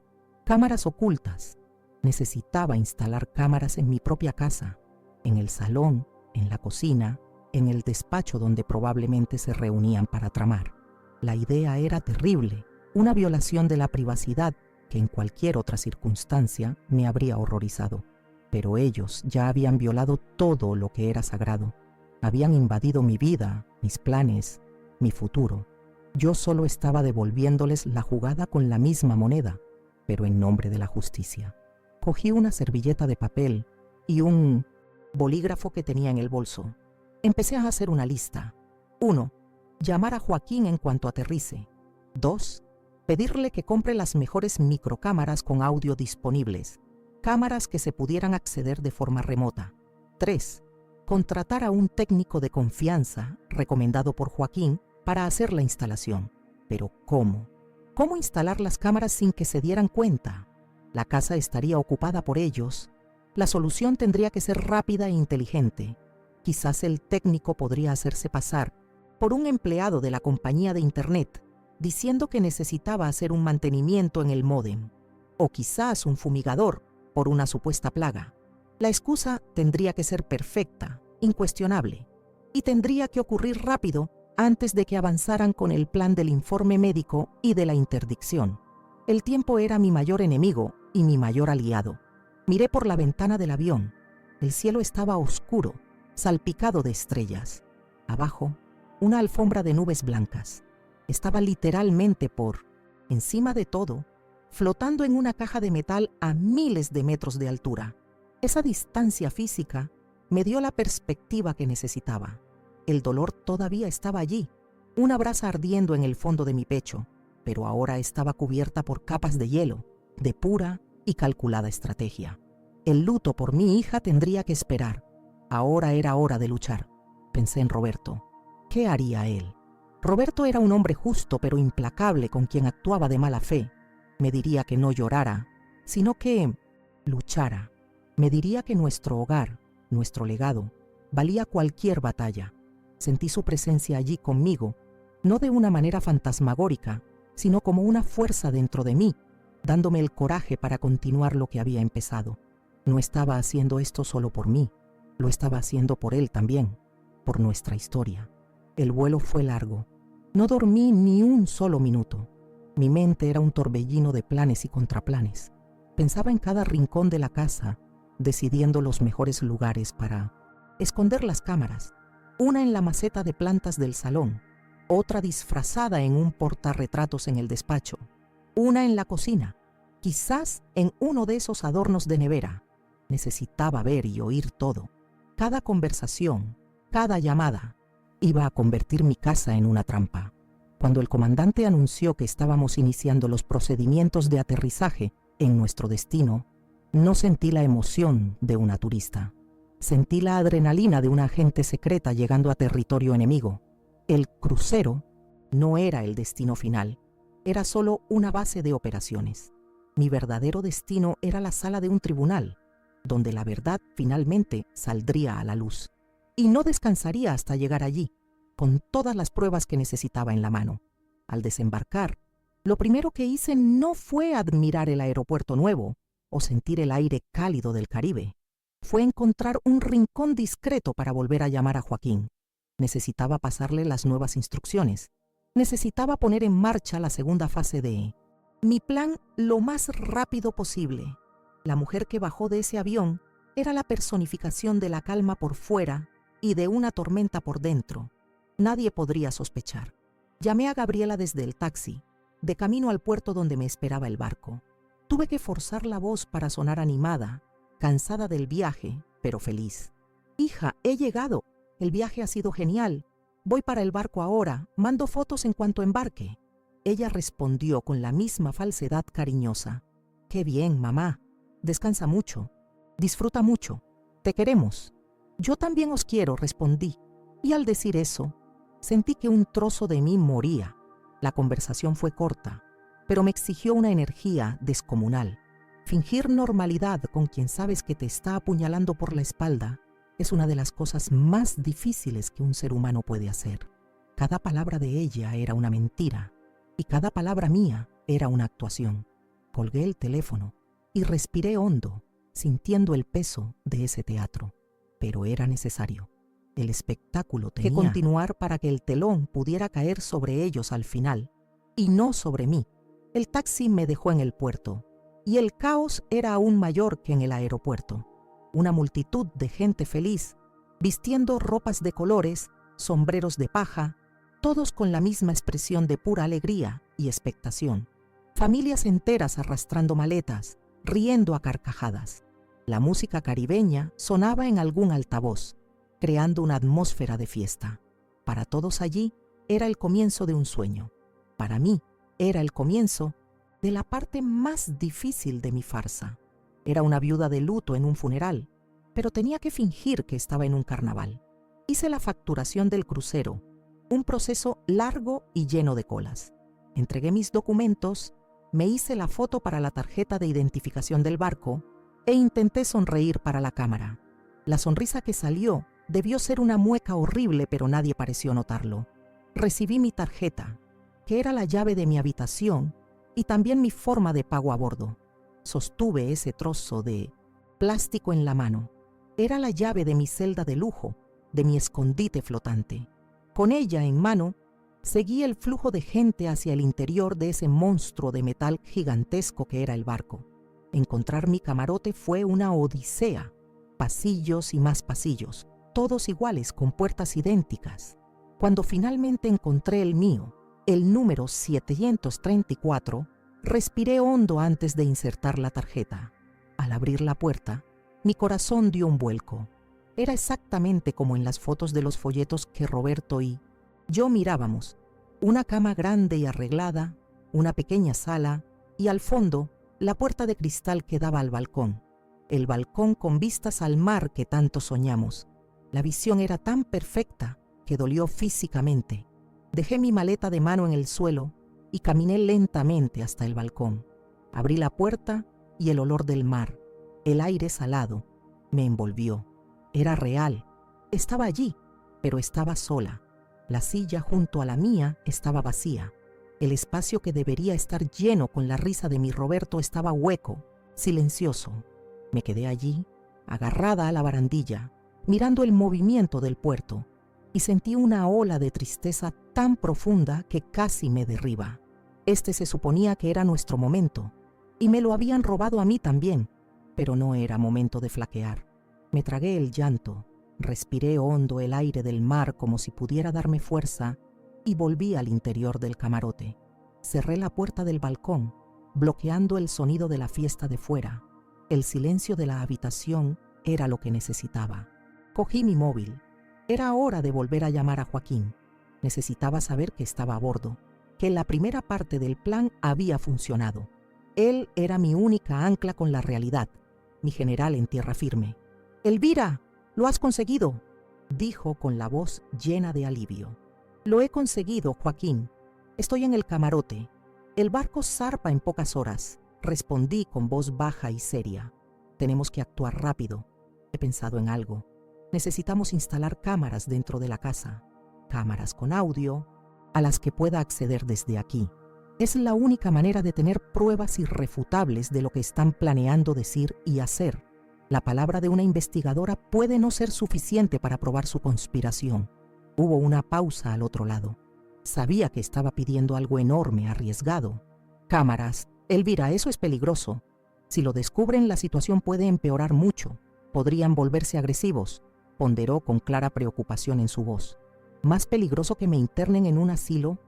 ocultas. Necesitaba instalar cámaras en mi propia casa, en el salón, en la cocina, en el despacho donde probablemente se reunían para tramar. La idea era terrible, una violación de la privacidad que en cualquier otra circunstancia me habría horrorizado. Pero ellos ya habían violado todo lo que era sagrado. Habían invadido mi vida, mis planes, mi futuro. Yo solo estaba devolviéndoles la jugada con la misma moneda, pero en nombre de la justicia. Cogí una servilleta de papel y un bolígrafo que tenía en el bolso. Empecé a hacer una lista. 1. Llamar a Joaquín en cuanto aterrice. 2. Pedirle que compre las mejores microcámaras con audio disponibles, cámaras que se pudieran acceder de forma remota. 3. Contratar a un técnico de confianza, recomendado por Joaquín, para hacer la instalación. Pero ¿cómo? ¿Cómo instalar las cámaras sin que se dieran cuenta? La casa estaría ocupada por ellos. La solución tendría que ser rápida e inteligente. Quizás el técnico podría hacerse pasar por un empleado de la compañía de Internet, diciendo que necesitaba hacer un mantenimiento en el módem. O quizás un fumigador por una supuesta plaga. La excusa tendría que ser perfecta, incuestionable, y tendría que ocurrir rápido antes de que avanzaran con el plan del informe médico y de la interdicción. El tiempo era mi mayor enemigo y mi mayor aliado. Miré por la ventana del avión. El cielo estaba oscuro, salpicado de estrellas. Abajo, una alfombra de nubes blancas. Estaba literalmente por encima de todo, flotando en una caja de metal a miles de metros de altura. Esa distancia física me dio la perspectiva que necesitaba. El dolor todavía estaba allí, una brasa ardiendo en el fondo de mi pecho, pero ahora estaba cubierta por capas de hielo, de pura y calculada estrategia. El luto por mi hija tendría que esperar. Ahora era hora de luchar. Pensé en Roberto. ¿Qué haría él? Roberto era un hombre justo pero implacable con quien actuaba de mala fe. Me diría que no llorara, sino que luchara. Me diría que nuestro hogar, nuestro legado, valía cualquier batalla. Sentí su presencia allí conmigo, no de una manera fantasmagórica, sino como una fuerza dentro de mí, dándome el coraje para continuar lo que había empezado. No estaba haciendo esto solo por mí, lo estaba haciendo por él también, por nuestra historia. El vuelo fue largo. No dormí ni un solo minuto. Mi mente era un torbellino de planes y contraplanes. Pensaba en cada rincón de la casa, decidiendo los mejores lugares para esconder las cámaras. Una en la maceta de plantas del salón, otra disfrazada en un portarretratos en el despacho, una en la cocina, quizás en uno de esos adornos de nevera. Necesitaba ver y oír todo. Cada conversación, cada llamada, iba a convertir mi casa en una trampa. Cuando el comandante anunció que estábamos iniciando los procedimientos de aterrizaje en nuestro destino, no sentí la emoción de una turista. Sentí la adrenalina de una agente secreta llegando a territorio enemigo. El crucero no era el destino final, era solo una base de operaciones. Mi verdadero destino era la sala de un tribunal, donde la verdad finalmente saldría a la luz. Y no descansaría hasta llegar allí, con todas las pruebas que necesitaba en la mano. Al desembarcar, lo primero que hice no fue admirar el aeropuerto nuevo o sentir el aire cálido del Caribe. Fue encontrar un rincón discreto para volver a llamar a Joaquín. Necesitaba pasarle las nuevas instrucciones. Necesitaba poner en marcha la segunda fase de mi plan lo más rápido posible. La mujer que bajó de ese avión era la personificación de la calma por fuera y de una tormenta por dentro. Nadie podría sospechar. Llamé a Gabriela desde el taxi, de camino al puerto donde me esperaba el barco. Tuve que forzar la voz para sonar animada, cansada del viaje, pero feliz. Hija, he llegado. El viaje ha sido genial. Voy para el barco ahora. Mando fotos en cuanto embarque. Ella respondió con la misma falsedad cariñosa. Qué bien, mamá. Descansa mucho. Disfruta mucho. Te queremos. Yo también os quiero, respondí. Y al decir eso, sentí que un trozo de mí moría. La conversación fue corta, pero me exigió una energía descomunal. Fingir normalidad con quien sabes que te está apuñalando por la espalda es una de las cosas más difíciles que un ser humano puede hacer. Cada palabra de ella era una mentira y cada palabra mía era una actuación. Colgué el teléfono y respiré hondo, sintiendo el peso de ese teatro. Pero era necesario. El espectáculo tenía que continuar para que el telón pudiera caer sobre ellos al final, y no sobre mí. El taxi me dejó en el puerto, y el caos era aún mayor que en el aeropuerto. Una multitud de gente feliz, vistiendo ropas de colores, sombreros de paja, todos con la misma expresión de pura alegría y expectación. Familias enteras arrastrando maletas, riendo a carcajadas. La música caribeña sonaba en algún altavoz, creando una atmósfera de fiesta. Para todos allí era el comienzo de un sueño. Para mí era el comienzo de la parte más difícil de mi farsa. Era una viuda de luto en un funeral, pero tenía que fingir que estaba en un carnaval. Hice la facturación del crucero, un proceso largo y lleno de colas. Entregué mis documentos, me hice la foto para la tarjeta de identificación del barco e intenté sonreír para la cámara. La sonrisa que salió debió ser una mueca horrible, pero nadie pareció notarlo. Recibí mi tarjeta, que era la llave de mi habitación y también mi forma de pago a bordo. Sostuve ese trozo de plástico en la mano. Era la llave de mi celda de lujo, de mi escondite flotante. Con ella en mano, seguí el flujo de gente hacia el interior de ese monstruo de metal gigantesco que era el barco. Encontrar mi camarote fue una odisea. Pasillos y más pasillos, todos iguales con puertas idénticas. Cuando finalmente encontré el mío, el número 734, respiré hondo antes de insertar la tarjeta. Al abrir la puerta, mi corazón dio un vuelco. Era exactamente como en las fotos de los folletos que Roberto y yo mirábamos. Una cama grande y arreglada, una pequeña sala y al fondo la puerta de cristal que daba al balcón. El balcón con vistas al mar que tanto soñamos. La visión era tan perfecta que dolió físicamente. Dejé mi maleta de mano en el suelo y caminé lentamente hasta el balcón. Abrí la puerta y el olor del mar, el aire salado, me envolvió. Era real. Estaba allí, pero estaba sola. La silla junto a la mía estaba vacía. El espacio que debería estar lleno con la risa de mi Roberto estaba hueco, silencioso. Me quedé allí, agarrada a la barandilla, mirando el movimiento del puerto, y sentí una ola de tristeza tan profunda que casi me derriba. Este se suponía que era nuestro momento, y me lo habían robado a mí también, pero no era momento de flaquear. Me tragué el llanto, respiré hondo el aire del mar como si pudiera darme fuerza, y volví al interior del camarote. Cerré la puerta del balcón, bloqueando el sonido de la fiesta de fuera. El silencio de la habitación era lo que necesitaba. Cogí mi móvil. Era hora de volver a llamar a Joaquín. Necesitaba saber que estaba a bordo, que la primera parte del plan había funcionado. Él era mi única ancla con la realidad, mi general en tierra firme. «Elvira, lo has conseguido», dijo con la voz llena de alivio. «Lo he conseguido, Joaquín. Estoy en el camarote. El barco zarpa en pocas horas», respondí con voz baja y seria. «Tenemos que actuar rápido. He pensado en algo. Necesitamos instalar cámaras dentro de la casa. Cámaras con audio, a las que pueda acceder desde aquí. Es la única manera de tener pruebas irrefutables de lo que están planeando decir y hacer. La palabra de una investigadora puede no ser suficiente para probar su conspiración». Hubo una pausa al otro lado. Sabía que estaba pidiendo algo enorme, arriesgado. «Cámaras. Elvira, eso es peligroso. Si lo descubren, la situación puede empeorar mucho. Podrían volverse agresivos», ponderó con clara preocupación en su voz. «Más peligroso que me internen en un asilo,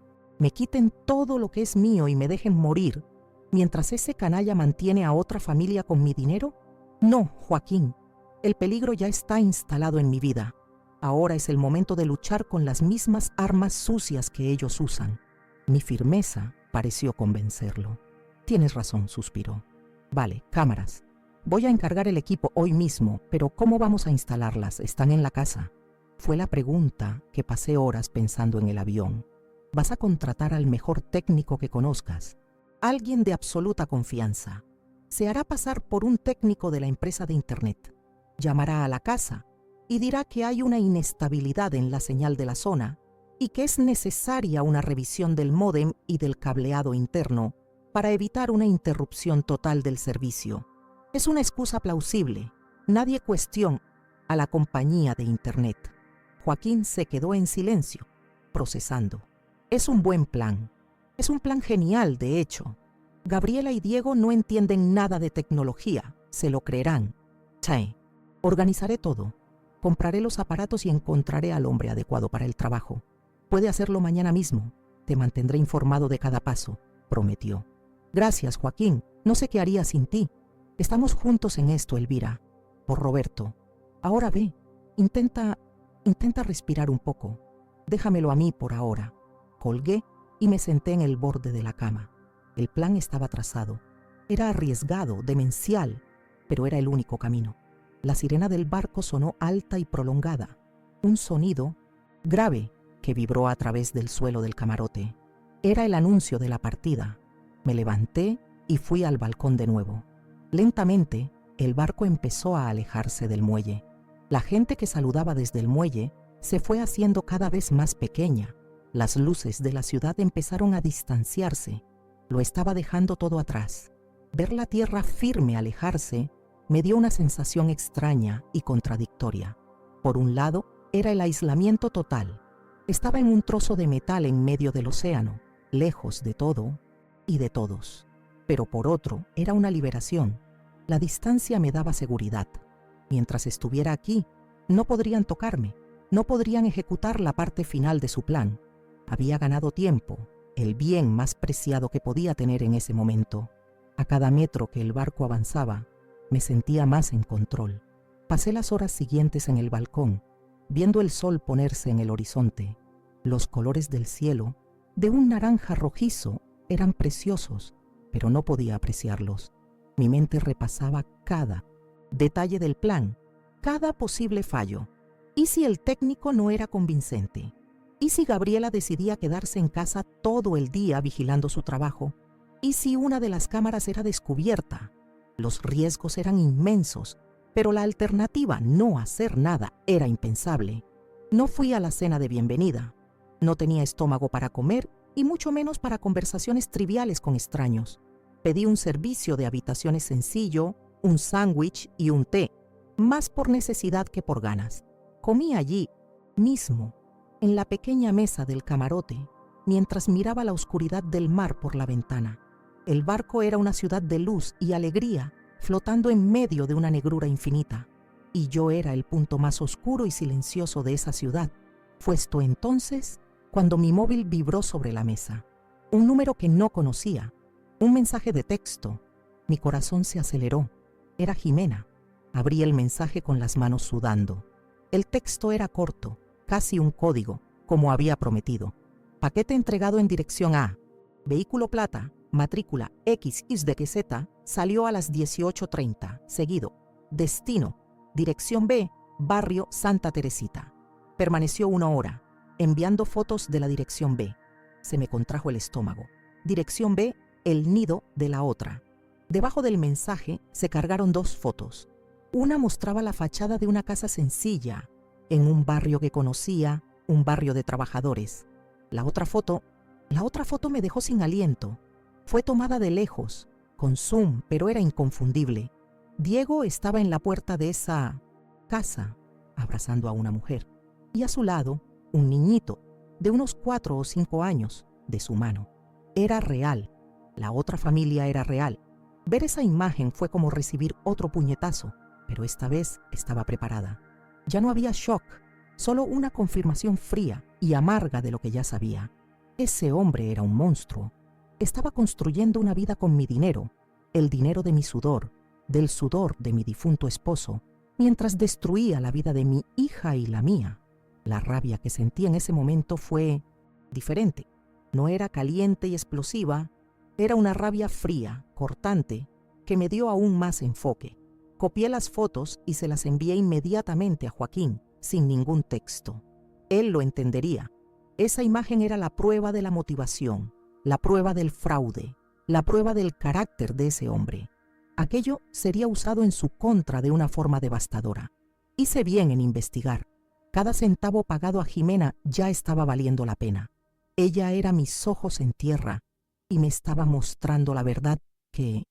me quiten todo lo que es mío y me dejen morir, mientras ese canalla mantiene a otra familia con mi dinero. No, Joaquín, el peligro ya está instalado en mi vida. Ahora es el momento de luchar con las mismas armas sucias que ellos usan». Mi firmeza pareció convencerlo. «Tienes razón», suspiró. «Vale, cámaras. Voy a encargar el equipo hoy mismo, pero ¿cómo vamos a instalarlas? ¿Están en la casa?». Fue la pregunta que pasé horas pensando en el avión. «Vas a contratar al mejor técnico que conozcas, alguien de absoluta confianza. Se hará pasar por un técnico de la empresa de Internet. Llamará a la casa y dirá que hay una inestabilidad en la señal de la zona y que es necesaria una revisión del módem y del cableado interno para evitar una interrupción total del servicio. Es una excusa plausible. Nadie cuestiona a la compañía de Internet». Joaquín se quedó en silencio, procesando. «Es un buen plan. Es un plan genial, de hecho. Gabriela y Diego no entienden nada de tecnología, se lo creerán. Chae, organizaré todo. Compraré los aparatos y encontraré al hombre adecuado para el trabajo. Puede hacerlo mañana mismo. Te mantendré informado de cada paso, prometió. Gracias, Joaquín. No sé qué haría sin ti. Estamos juntos en esto, Elvira. Por Roberto. Ahora ve. Intenta respirar un poco. Déjamelo a mí por ahora. Colgué y me senté en el borde de la cama. El plan estaba trazado. Era arriesgado, demencial, pero era el único camino. La sirena del barco sonó alta y prolongada. Un sonido grave que vibró a través del suelo del camarote. Era el anuncio de la partida. Me levanté y fui al balcón de nuevo. Lentamente, el barco empezó a alejarse del muelle. La gente que saludaba desde el muelle se fue haciendo cada vez más pequeña. Las luces de la ciudad empezaron a distanciarse. Lo estaba dejando todo atrás. Ver la tierra firme alejarse me dio una sensación extraña y contradictoria. Por un lado, era el aislamiento total. Estaba en un trozo de metal en medio del océano, lejos de todo y de todos. Pero por otro, era una liberación. La distancia me daba seguridad. Mientras estuviera aquí, no podrían tocarme, no podrían ejecutar la parte final de su plan. Había ganado tiempo, el bien más preciado que podía tener en ese momento. A cada metro que el barco avanzaba, me sentía más en control. Pasé las horas siguientes en el balcón, viendo el sol ponerse en el horizonte. Los colores del cielo, de un naranja rojizo, eran preciosos, pero no podía apreciarlos. Mi mente repasaba cada detalle del plan, cada posible fallo. ¿Y si el técnico no era convincente? ¿Y si Gabriela decidía quedarse en casa todo el día vigilando su trabajo? ¿Y si una de las cámaras era descubierta? Los riesgos eran inmensos, pero la alternativa, no hacer nada, era impensable. No fui a la cena de bienvenida. No tenía estómago para comer y mucho menos para conversaciones triviales con extraños. Pedí un servicio de habitaciones sencillo, un sándwich y un té, más por necesidad que por ganas. Comí allí mismo, en la pequeña mesa del camarote, mientras miraba la oscuridad del mar por la ventana. El barco era una ciudad de luz y alegría, flotando en medio de una negrura infinita. Y yo era el punto más oscuro y silencioso de esa ciudad. Fue esto entonces cuando mi móvil vibró sobre la mesa. Un número que no conocía. Un mensaje de texto. Mi corazón se aceleró. Era Jimena. Abrí el mensaje con las manos sudando. El texto era corto, casi un código, como había prometido. Paquete entregado en dirección A. Vehículo plata, matrícula XYZ, salió a las 18:30. Seguido. Destino, dirección B, barrio Santa Teresita. Permaneció 1 hora, enviando fotos de la dirección B. Se me contrajo el estómago. Dirección B, el nido de la otra. Debajo del mensaje se cargaron 2 fotos. Una mostraba la fachada de una casa sencilla, en un barrio que conocía, un barrio de trabajadores. La otra foto me dejó sin aliento. Fue tomada de lejos, con zoom, pero era inconfundible. Diego estaba en la puerta de esa casa, abrazando a una mujer, y a su lado, un niñito, de unos 4 o 5 años, de su mano. Era real. La otra familia era real. Ver esa imagen fue como recibir otro puñetazo, pero esta vez estaba preparada. Ya no había shock, solo una confirmación fría y amarga de lo que ya sabía. Ese hombre era un monstruo. Estaba construyendo una vida con mi dinero, el dinero de mi sudor, del sudor de mi difunto esposo, mientras destruía la vida de mi hija y la mía. La rabia que sentí en ese momento fue diferente. No era caliente y explosiva, era una rabia fría, cortante, que me dio aún más enfoque. Copié las fotos y se las envié inmediatamente a Joaquín, sin ningún texto. Él lo entendería. Esa imagen era la prueba de la motivación, la prueba del fraude, la prueba del carácter de ese hombre. Aquello sería usado en su contra de una forma devastadora. Hice bien en investigar. Cada centavo pagado a Jimena ya estaba valiendo la pena. Ella era mis ojos en tierra y me estaba mostrando la verdad que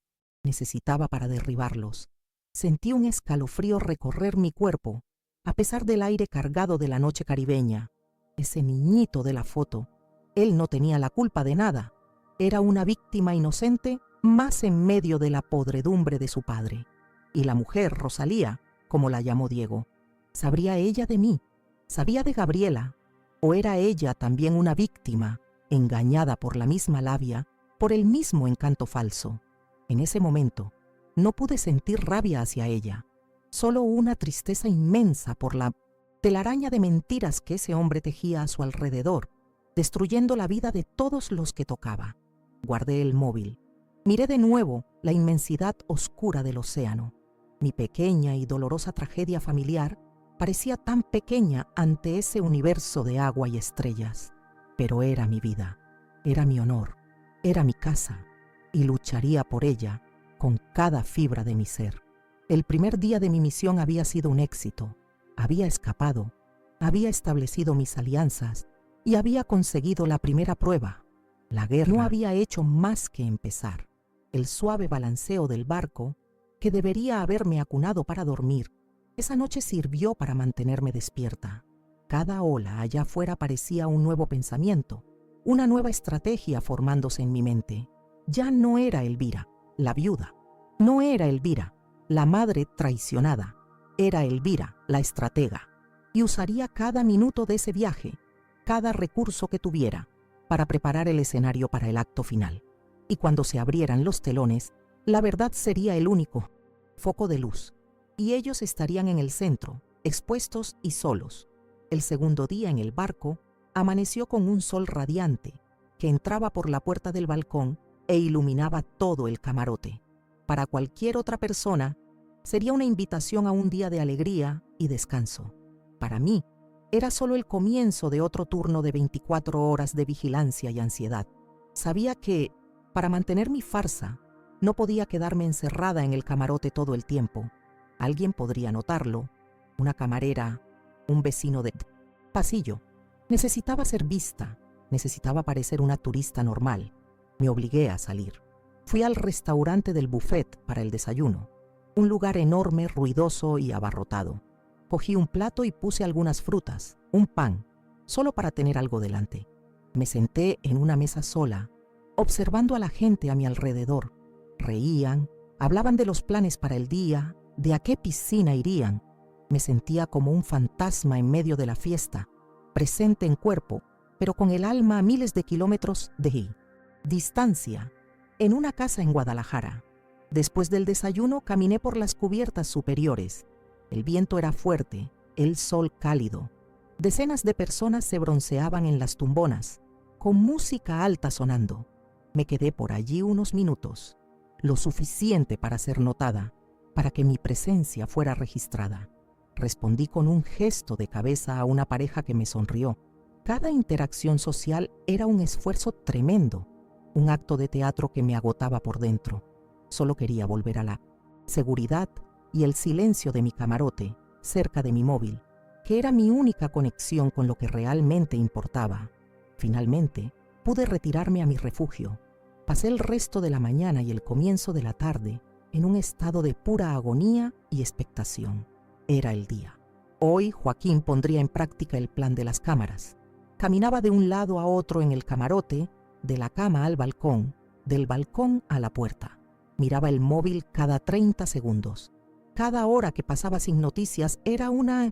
necesitaba para derribarlos. Sentí un escalofrío recorrer mi cuerpo, a pesar del aire cargado de la noche caribeña. Ese niñito de la foto, él no tenía la culpa de nada. Era una víctima inocente más en medio de la podredumbre de su padre. Y la mujer, Rosalía, como la llamó Diego, ¿sabría ella de mí? ¿Sabía de Gabriela? ¿O era ella también una víctima, engañada por la misma labia, por el mismo encanto falso? En ese momento, no pude sentir rabia hacia ella, solo una tristeza inmensa por la telaraña de mentiras que ese hombre tejía a su alrededor, destruyendo la vida de todos los que tocaba. Guardé el móvil. Miré de nuevo la inmensidad oscura del océano. Mi pequeña y dolorosa tragedia familiar parecía tan pequeña ante ese universo de agua y estrellas. Pero era mi vida, era mi honor, era mi casa, y lucharía por ella con cada fibra de mi ser. El primer día de mi misión había sido un éxito. Había escapado, había establecido mis alianzas y había conseguido la primera prueba. La guerra no había hecho más que empezar. El suave balanceo del barco, que debería haberme acunado para dormir, esa noche sirvió para mantenerme despierta. Cada ola allá afuera parecía un nuevo pensamiento, una nueva estrategia formándose en mi mente. Ya no era Elvira, la viuda. No era Elvira, la madre traicionada. Era Elvira, la estratega. Y usaría cada minuto de ese viaje, cada recurso que tuviera, para preparar el escenario para el acto final. Y cuando se abrieran los telones, la verdad sería el único foco de luz, y ellos estarían en el centro, expuestos y solos. El segundo día en el barco amaneció con un sol radiante que entraba por la puerta del balcón e iluminaba todo el camarote. Para cualquier otra persona, sería una invitación a un día de alegría y descanso. Para mí, era solo el comienzo de otro turno de 24 horas de vigilancia y ansiedad. Sabía que, para mantener mi farsa, no podía quedarme encerrada en el camarote todo el tiempo. Alguien podría notarlo, una camarera, un vecino de pasillo. Necesitaba ser vista, necesitaba parecer una turista normal. Me obligué a salir. Fui al restaurante del buffet para el desayuno, un lugar enorme, ruidoso y abarrotado. Cogí un plato y puse algunas frutas, un pan, solo para tener algo delante. Me senté en una mesa sola, observando a la gente a mi alrededor. Reían, hablaban de los planes para el día, de a qué piscina irían. Me sentía como un fantasma en medio de la fiesta, presente en cuerpo, pero con el alma a miles de kilómetros de distancia, en una casa en Guadalajara. Después del desayuno caminé por las cubiertas superiores. El viento era fuerte, el sol cálido. Decenas de personas se bronceaban en las tumbonas, con música alta sonando. Me quedé por allí unos minutos, lo suficiente para ser notada, para que mi presencia fuera registrada. Respondí con un gesto de cabeza a una pareja que me sonrió. Cada interacción social era un esfuerzo tremendo, un acto de teatro que me agotaba por dentro. Solo quería volver a la seguridad y el silencio de mi camarote, cerca de mi móvil, que era mi única conexión con lo que realmente importaba. Finalmente, pude retirarme a mi refugio. Pasé el resto de la mañana y el comienzo de la tarde en un estado de pura agonía y expectación. Era el día. Hoy Joaquín pondría en práctica el plan de las cámaras. Caminaba de un lado a otro en el camarote, de la cama al balcón, del balcón a la puerta. Miraba el móvil cada 30 segundos. Cada hora que pasaba sin noticias era una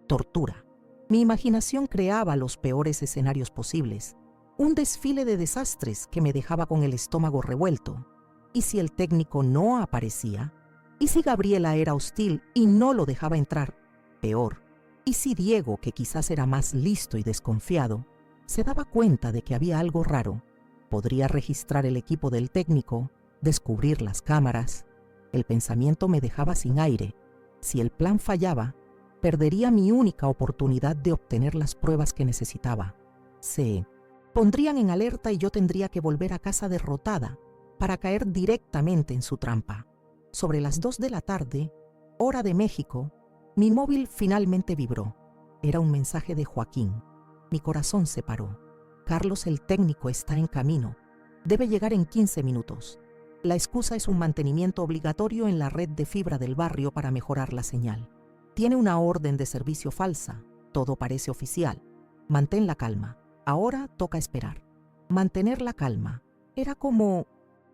tortura. Mi imaginación creaba los peores escenarios posibles. Un desfile de desastres que me dejaba con el estómago revuelto. ¿Y si el técnico no aparecía? ¿Y si Gabriela era hostil y no lo dejaba entrar? Peor. ¿Y si Diego, que quizás era más listo y desconfiado, se daba cuenta de que había algo raro? Podría registrar el equipo del técnico, descubrir las cámaras. El pensamiento me dejaba sin aire. Si el plan fallaba, perdería mi única oportunidad de obtener las pruebas que necesitaba. Se pondrían en alerta y yo tendría que volver a casa derrotada para caer directamente en su trampa. Sobre las 2 de la tarde, hora de México, mi móvil finalmente vibró. Era un mensaje de Joaquín. Mi corazón se paró. Carlos, el técnico, está en camino. Debe llegar en 15 minutos. La excusa es un mantenimiento obligatorio en la red de fibra del barrio para mejorar la señal. Tiene una orden de servicio falsa. Todo parece oficial. Mantén la calma. Ahora toca esperar. Mantener la calma. Era como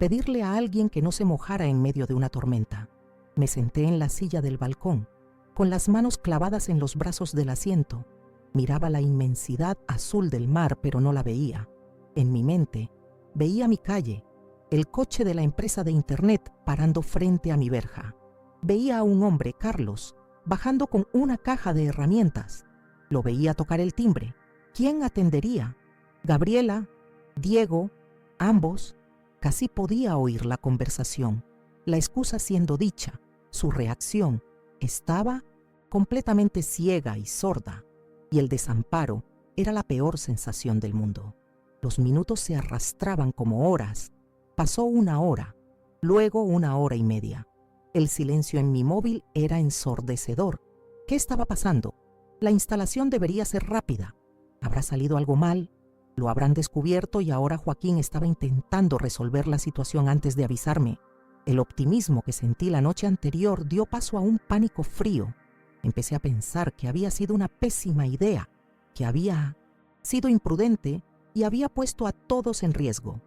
pedirle a alguien que no se mojara en medio de una tormenta. Me senté en la silla del balcón, con las manos clavadas en los brazos del asiento. Miraba la inmensidad azul del mar, pero no la veía. En mi mente, veía mi calle, el coche de la empresa de internet parando frente a mi verja. Veía a un hombre, Carlos, bajando con una caja de herramientas. Lo veía tocar el timbre. ¿Quién atendería? Gabriela, Diego, ambos. Casi podía oír la conversación, la excusa siendo dicha. Su reacción estaba completamente ciega y sorda, y el desamparo era la peor sensación del mundo. Los minutos se arrastraban como horas. Pasó una hora, luego 1 hora y media. El silencio en mi móvil era ensordecedor. ¿Qué estaba pasando? La instalación debería ser rápida. ¿Habrá salido algo mal? ¿Lo habrán descubierto y ahora Joaquín estaba intentando resolver la situación antes de avisarme? El optimismo que sentí la noche anterior dio paso a un pánico frío. Empecé a pensar que había sido una pésima idea, que había sido imprudente y había puesto a todos en riesgo.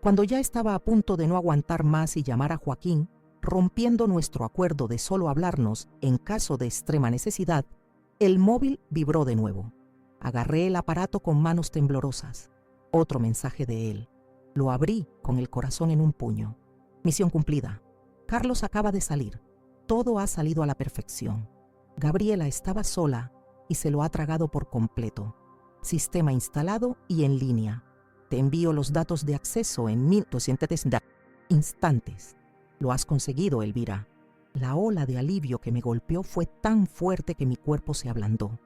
Cuando ya estaba a punto de no aguantar más y llamar a Joaquín, rompiendo nuestro acuerdo de solo hablarnos en caso de extrema necesidad, el móvil vibró de nuevo. Agarré el aparato con manos temblorosas. Otro mensaje de él. Lo abrí con el corazón en un puño. Misión cumplida. Carlos acaba de salir. Todo ha salido a la perfección. Gabriela estaba sola y se lo ha tragado por completo. Sistema instalado y en línea. Te envío los datos de acceso en 1260 instantes. Lo has conseguido, Elvira. La ola de alivio que me golpeó fue tan fuerte que mi cuerpo se ablandó.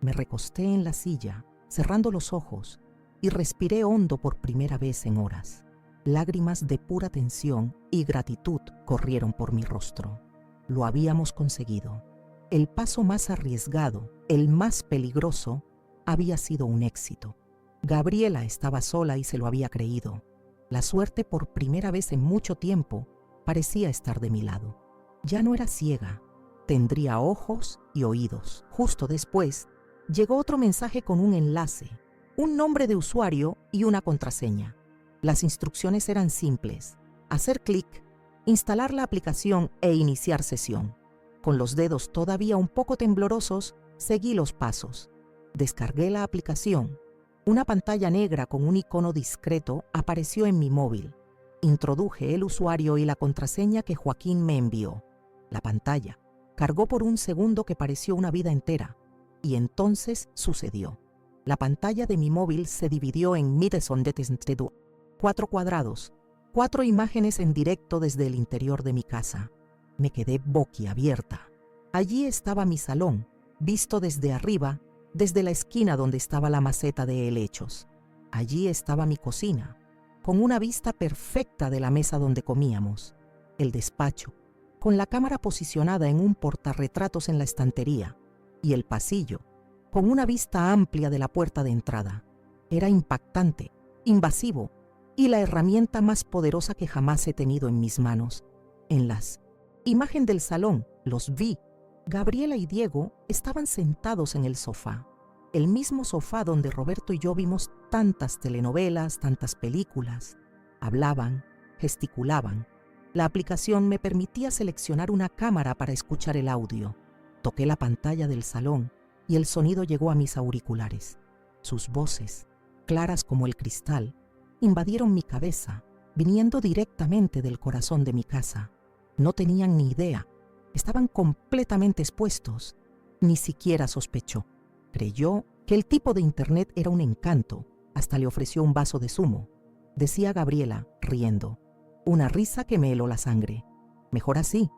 Me recosté en la silla, cerrando los ojos, y respiré hondo por primera vez en horas. Lágrimas de pura tensión y gratitud corrieron por mi rostro. Lo habíamos conseguido. El paso más arriesgado, el más peligroso, había sido un éxito. Gabriela estaba sola y se lo había creído. La suerte, por primera vez en mucho tiempo, parecía estar de mi lado. Ya no era ciega, tendría ojos y oídos. Justo después, llegó otro mensaje con un enlace, un nombre de usuario y una contraseña. Las instrucciones eran simples: hacer clic, instalar la aplicación e iniciar sesión. Con los dedos todavía un poco temblorosos, seguí los pasos. Descargué la aplicación. Una pantalla negra con un icono discreto apareció en mi móvil. Introduje el usuario y la contraseña que Joaquín me envió. La pantalla cargó por un segundo que pareció una vida entera. Y entonces sucedió. La pantalla de mi móvil se dividió en 4 cuadrados, 4 imágenes en directo desde el interior de mi casa. Me quedé boquiabierta. Allí estaba mi salón, visto desde arriba, desde la esquina donde estaba la maceta de helechos. Allí estaba mi cocina, con una vista perfecta de la mesa donde comíamos. El despacho, con la cámara posicionada en un portarretratos en la estantería. Y el pasillo, con una vista amplia de la puerta de entrada. Era impactante, invasivo, y la herramienta más poderosa que jamás he tenido en mis manos. En las imágenes del salón, los vi. Gabriela y Diego estaban sentados en el sofá. El mismo sofá donde Roberto y yo vimos tantas telenovelas, tantas películas. Hablaban, gesticulaban. La aplicación me permitía seleccionar una cámara para escuchar el audio. Toqué la pantalla del salón y el sonido llegó a mis auriculares. Sus voces, claras como el cristal, invadieron mi cabeza, viniendo directamente del corazón de mi casa. No tenían ni idea, estaban completamente expuestos. Ni siquiera sospechó. Creyó que el tipo de internet era un encanto, hasta le ofreció un vaso de zumo. Decía Gabriela, riendo. Una risa que me heló la sangre. Mejor así,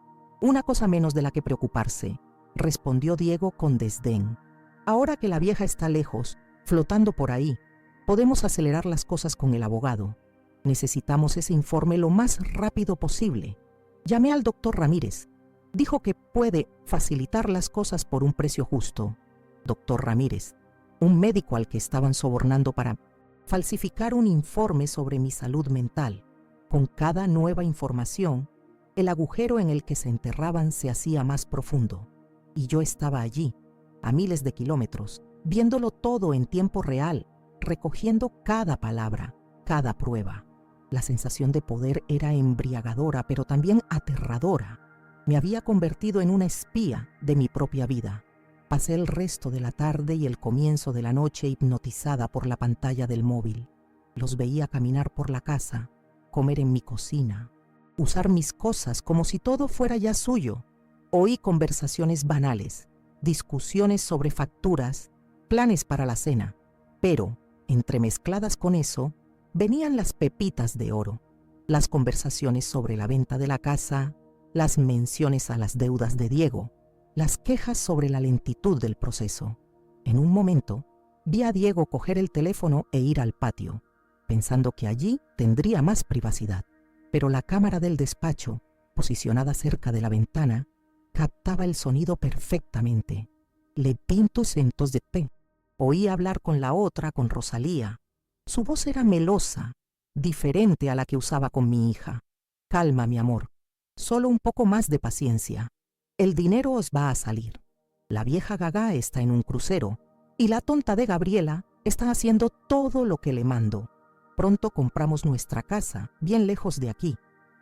una cosa menos de la que preocuparse, respondió Diego con desdén. Ahora que la vieja está lejos, flotando por ahí, podemos acelerar las cosas con el abogado. Necesitamos ese informe lo más rápido posible. Llamé al doctor Ramírez. Dijo que puede facilitar las cosas por un precio justo. Doctor Ramírez, un médico al que estaban sobornando para falsificar un informe sobre mi salud mental. Con cada nueva información, el agujero en el que se enterraban se hacía más profundo. Y yo estaba allí, a miles de kilómetros, viéndolo todo en tiempo real, recogiendo cada palabra, cada prueba. La sensación de poder era embriagadora, pero también aterradora. Me había convertido en una espía de mi propia vida. Pasé el resto de la tarde y el comienzo de la noche hipnotizada por la pantalla del móvil. Los veía caminar por la casa, comer en mi cocina, usar mis cosas como si todo fuera ya suyo. Oí conversaciones banales, discusiones sobre facturas, planes para la cena, pero, entremezcladas con eso, venían las pepitas de oro, las conversaciones sobre la venta de la casa, las menciones a las deudas de Diego, las quejas sobre la lentitud del proceso. En un momento, vi a Diego coger el teléfono e ir al patio, pensando que allí tendría más privacidad, pero la cámara del despacho, posicionada cerca de la ventana, captaba el sonido perfectamente. Le pinto centos de té. Oí hablar con la otra, con Rosalía. Su voz era melosa, diferente a la que usaba con mi hija. Calma, mi amor. Solo un poco más de paciencia. El dinero os va a salir. La vieja Gagá está en un crucero y la tonta de Gabriela está haciendo todo lo que le mando. Pronto compramos nuestra casa, bien lejos de aquí.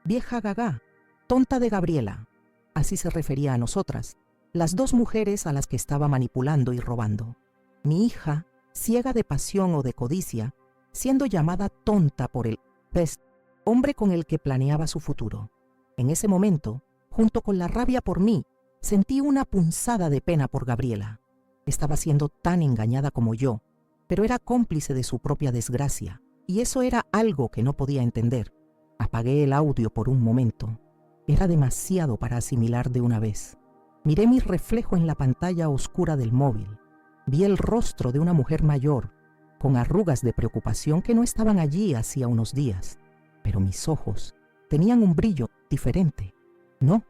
Vieja Gagá, tonta de Gabriela. Así se refería a nosotras, las dos mujeres a las que estaba manipulando y robando. Mi hija, ciega de pasión o de codicia, siendo llamada tonta por el pest, hombre con el que planeaba su futuro. En ese momento, junto con la rabia por mí, sentí una punzada de pena por Gabriela. Estaba siendo tan engañada como yo, pero era cómplice de su propia desgracia, y eso era algo que no podía entender. Apagué el audio por un momento. Era demasiado para asimilar de una vez. Miré mi reflejo en la pantalla oscura del móvil. Vi el rostro de una mujer mayor, con arrugas de preocupación que no estaban allí hacía unos días, pero mis ojos tenían un brillo diferente. No,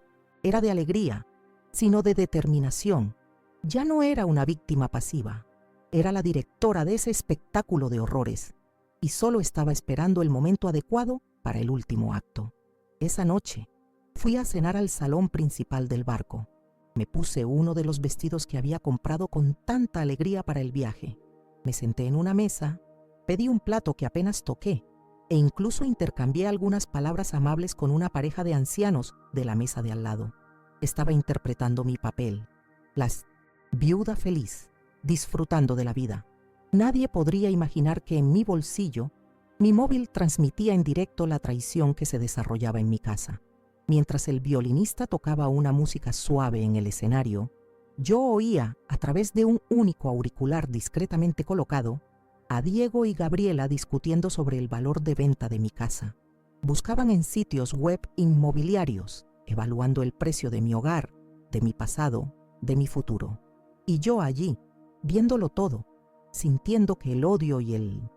era de alegría, sino de determinación. Ya no era una víctima pasiva, era la directora de ese espectáculo de horrores, y solo estaba esperando el momento adecuado para el último acto. Esa noche, fui a cenar al salón principal del barco. Me puse uno de los vestidos que había comprado con tanta alegría para el viaje. Me senté en una mesa, pedí un plato que apenas toqué e incluso intercambié algunas palabras amables con una pareja de ancianos de la mesa de al lado. Estaba interpretando mi papel, la viuda feliz, disfrutando de la vida. Nadie podría imaginar que en mi bolsillo mi móvil transmitía en directo la traición que se desarrollaba en mi casa. Mientras el violinista tocaba una música suave en el escenario, yo oía, a través de un único auricular discretamente colocado, a Diego y Gabriela discutiendo sobre el valor de venta de mi casa. Buscaban en sitios web inmobiliarios, evaluando el precio de mi hogar, de mi pasado, de mi futuro. Y yo allí, viéndolo todo, sintiendo que el odio y el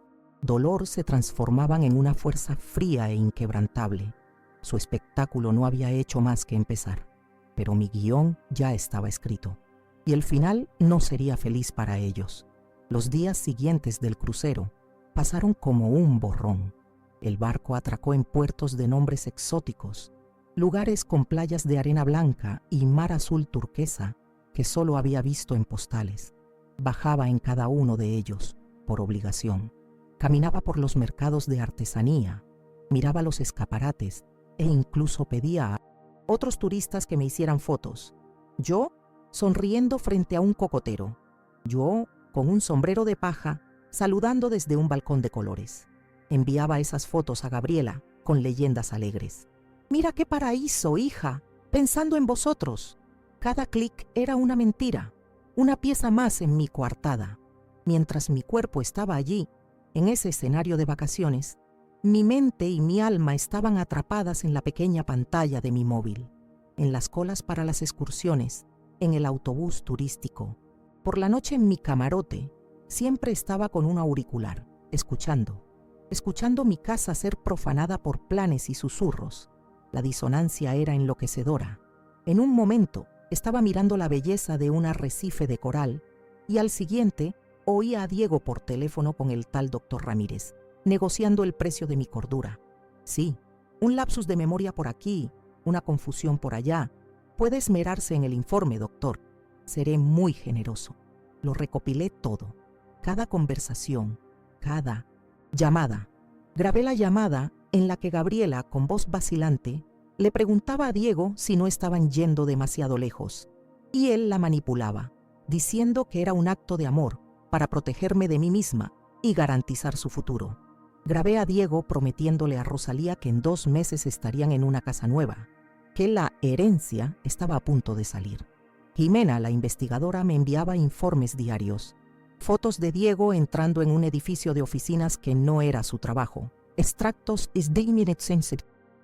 dolor se transformaban en una fuerza fría e inquebrantable. Su espectáculo no había hecho más que empezar, pero mi guión ya estaba escrito, y el final no sería feliz para ellos. Los días siguientes del crucero pasaron como un borrón. El barco atracó en puertos de nombres exóticos, lugares con playas de arena blanca y mar azul turquesa que solo había visto en postales. Bajaba en cada uno de ellos, por obligación. Caminaba por los mercados de artesanía, miraba los escaparates e incluso pedía a otros turistas que me hicieran fotos. Yo, sonriendo frente a un cocotero. Yo, con un sombrero de paja, saludando desde un balcón de colores. Enviaba esas fotos a Gabriela con leyendas alegres. «Mira qué paraíso, hija, pensando en vosotros». Cada clic era una mentira, una pieza más en mi coartada. Mientras mi cuerpo estaba allí, en ese escenario de vacaciones, mi mente y mi alma estaban atrapadas en la pequeña pantalla de mi móvil, en las colas para las excursiones, en el autobús turístico. Por la noche en mi camarote, siempre estaba con un auricular, escuchando mi casa ser profanada por planes y susurros. La disonancia era enloquecedora. En un momento, estaba mirando la belleza de un arrecife de coral y al siguiente oía a Diego por teléfono con el tal doctor Ramírez, negociando el precio de mi cordura. Sí, un lapsus de memoria por aquí, una confusión por allá. Puede esmerarse en el informe, doctor. Seré muy generoso. Lo recopilé todo, cada conversación, cada llamada. Grabé la llamada en la que Gabriela, con voz vacilante, le preguntaba a Diego si no estaban yendo demasiado lejos, y él la manipulaba, diciendo que era un acto de amor para protegerme de mí misma y garantizar su futuro. Grabé a Diego prometiéndole a Rosalía que en 2 meses estarían en una casa nueva, que la herencia estaba a punto de salir. Jimena, la investigadora, me enviaba informes diarios, fotos de Diego entrando en un edificio de oficinas que no era su trabajo, extractos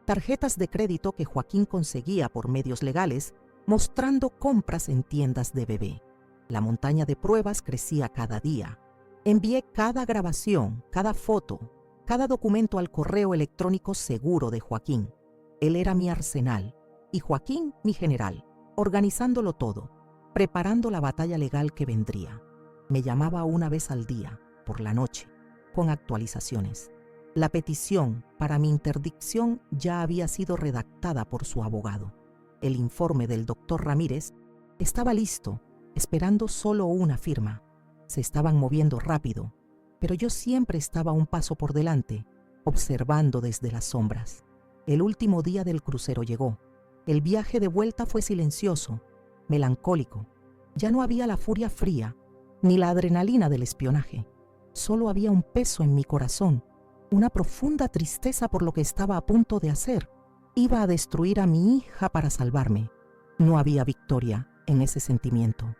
tarjetas de crédito que Joaquín conseguía por medios legales, mostrando compras en tiendas de bebé. La montaña de pruebas crecía cada día. Envié cada grabación, cada foto, cada documento al correo electrónico seguro de Joaquín. Él era mi arsenal y Joaquín mi general, organizándolo todo, preparando la batalla legal que vendría. Me llamaba una vez al día, por la noche, con actualizaciones. La petición para mi interdicción ya había sido redactada por su abogado. El informe del doctor Ramírez estaba listo, esperando solo una firma. Se estaban moviendo rápido, pero yo siempre estaba un paso por delante, observando desde las sombras. El último día del crucero llegó. El viaje de vuelta fue silencioso, melancólico. Ya no había la furia fría, ni la adrenalina del espionaje. Solo había un peso en mi corazón, una profunda tristeza por lo que estaba a punto de hacer. Iba a destruir a mi hija para salvarme. No había victoria en ese sentimiento.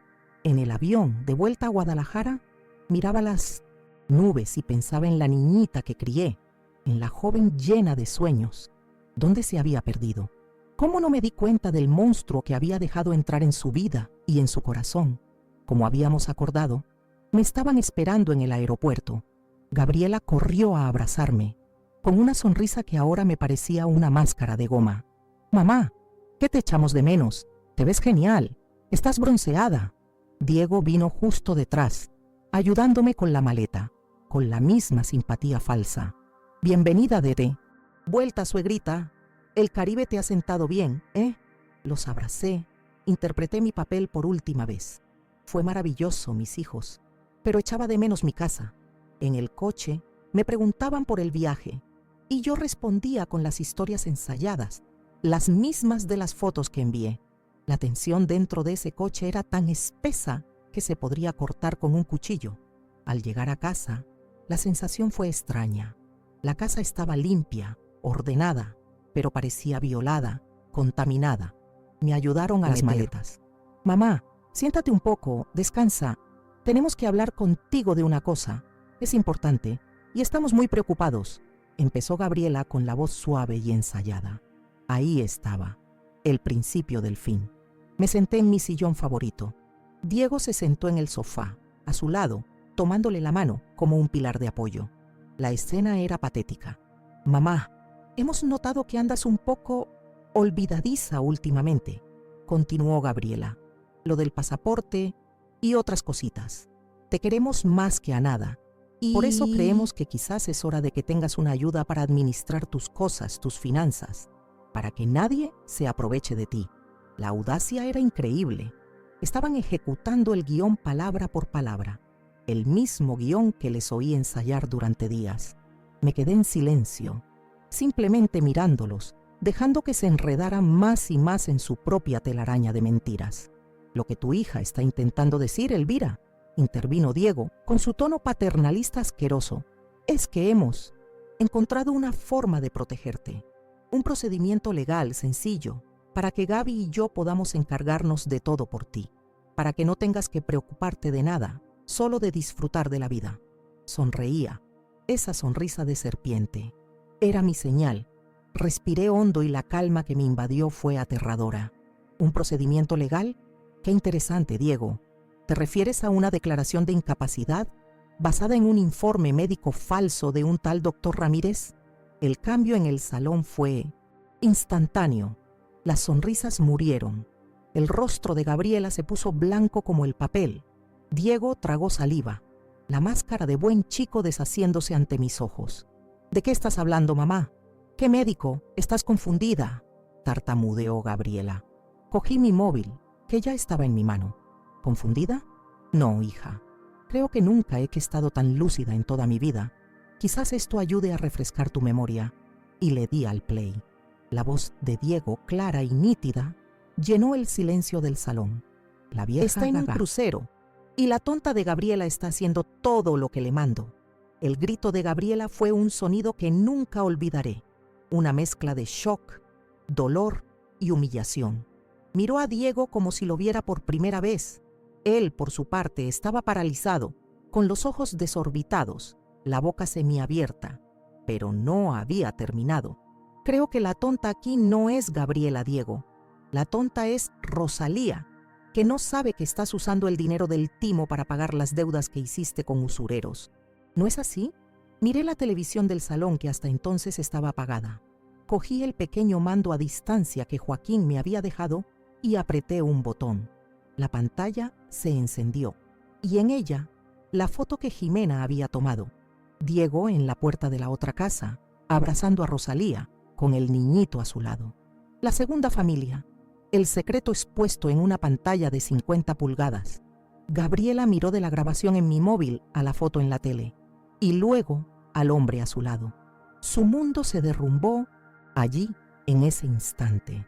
En el avión de vuelta a Guadalajara, miraba las nubes y pensaba en la niñita que crié, en la joven llena de sueños. ¿Dónde se había perdido? ¿Cómo no me di cuenta del monstruo que había dejado entrar en su vida y en su corazón? Como habíamos acordado, me estaban esperando en el aeropuerto. Gabriela corrió a abrazarme, con una sonrisa que ahora me parecía una máscara de goma. «Mamá, ¿qué te echamos de menos? Te ves genial. Estás bronceada». Diego vino justo detrás, ayudándome con la maleta, con la misma simpatía falsa. «Bienvenida, Dede. Vuelta, suegrita. El Caribe te ha sentado bien, ¿eh?» Los abracé, interpreté mi papel por última vez. Fue maravilloso, mis hijos, pero echaba de menos mi casa. En el coche me preguntaban por el viaje y yo respondía con las historias ensayadas, las mismas de las fotos que envié. La tensión dentro de ese coche era tan espesa que se podría cortar con un cuchillo. Al llegar a casa, la sensación fue extraña. La casa estaba limpia, ordenada, pero parecía violada, contaminada. Me ayudaron a las maletas. «Mamá, siéntate un poco, descansa. Tenemos que hablar contigo de una cosa. Es importante y estamos muy preocupados», empezó Gabriela con la voz suave y ensayada. Ahí estaba, el principio del fin. Me senté en mi sillón favorito. Diego se sentó en el sofá, a su lado, tomándole la mano como un pilar de apoyo. La escena era patética. «Mamá, hemos notado que andas un poco olvidadiza últimamente», continuó Gabriela. «Lo del pasaporte y otras cositas. Te queremos más que a nada. Y por eso creemos que quizás es hora de que tengas una ayuda para administrar tus cosas, tus finanzas, para que nadie se aproveche de ti». La audacia era increíble. Estaban ejecutando el guión palabra por palabra, el mismo guión que les oí ensayar durante días. Me quedé en silencio, simplemente mirándolos, dejando que se enredaran más y más en su propia telaraña de mentiras. «Lo que tu hija está intentando decir, Elvira», intervino Diego con su tono paternalista asqueroso, «es que hemos encontrado una forma de protegerte, un procedimiento legal sencillo para que Gaby y yo podamos encargarnos de todo por ti, para que no tengas que preocuparte de nada, solo de disfrutar de la vida». Sonreía, esa sonrisa de serpiente. Era mi señal. Respiré hondo y la calma que me invadió fue aterradora. ¿Un procedimiento legal? Qué interesante, Diego. ¿Te refieres a una declaración de incapacidad basada en un informe médico falso de un tal doctor Ramírez? El cambio en el salón fue instantáneo. Las sonrisas murieron. El rostro de Gabriela se puso blanco como el papel. Diego tragó saliva, la máscara de buen chico deshaciéndose ante mis ojos. «¿De qué estás hablando, mamá? ¿Qué médico? Estás confundida», tartamudeó Gabriela. Cogí mi móvil, que ya estaba en mi mano. «¿Confundida? No, hija. Creo que nunca he estado tan lúcida en toda mi vida. Quizás esto ayude a refrescar tu memoria. y le di al play. La voz de Diego, clara y nítida, llenó el silencio del salón. La vieja está en un crucero y la tonta de Gabriela está haciendo todo lo que le mando. El grito de Gabriela fue un sonido que nunca olvidaré, una mezcla de shock, dolor y humillación. Miró a Diego como si lo viera por primera vez. Él, por su parte, estaba paralizado, con los ojos desorbitados, la boca semiabierta, pero no había terminado. Creo que la tonta aquí no es Gabriela, Diego. La tonta es Rosalía, que no sabe que estás usando el dinero del timo para pagar las deudas que hiciste con usureros. ¿No es así? Miré la televisión del salón que hasta entonces estaba apagada. Cogí el pequeño mando a distancia que Joaquín me había dejado y apreté un botón. La pantalla se encendió y en ella la foto que Jimena había tomado. Diego en la puerta de la otra casa, abrazando a Rosalía, con el niñito a su lado. La segunda familia, el secreto expuesto en una pantalla de 50 pulgadas. Gabriela miró de la grabación en mi móvil a la foto en la tele y luego al hombre a su lado. Su mundo se derrumbó allí en ese instante.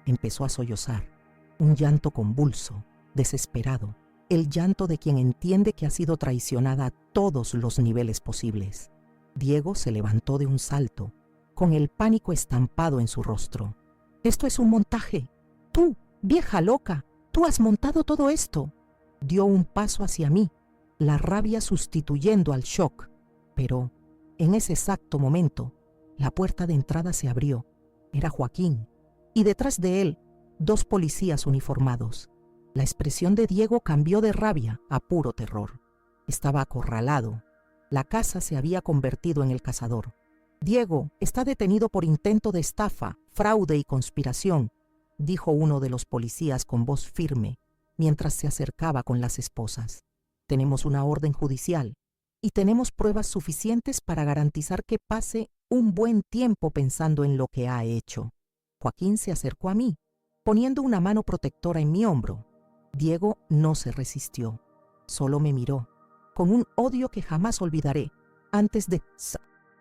Empezó a sollozar, un llanto convulso, desesperado, el llanto de quien entiende que ha sido traicionada a todos los niveles posibles. Diego se levantó de un salto, con el pánico estampado en su rostro. «Esto es un montaje. Tú, vieja loca, tú has montado todo esto». Dio un paso hacia mí, la rabia sustituyendo al shock. Pero, en ese exacto momento, la puerta de entrada se abrió. Era Joaquín, y detrás de él, 2 policías uniformados. La expresión de Diego cambió de rabia a puro terror. Estaba acorralado. La casa se había convertido en el cazador. «Diego está detenido por intento de estafa, fraude y conspiración», dijo uno de los policías con voz firme, mientras se acercaba con las esposas. «Tenemos una orden judicial y tenemos pruebas suficientes para garantizar que pase un buen tiempo pensando en lo que ha hecho». Joaquín se acercó a mí, poniendo una mano protectora en mi hombro. Diego no se resistió, solo me miró, con un odio que jamás olvidaré, antes de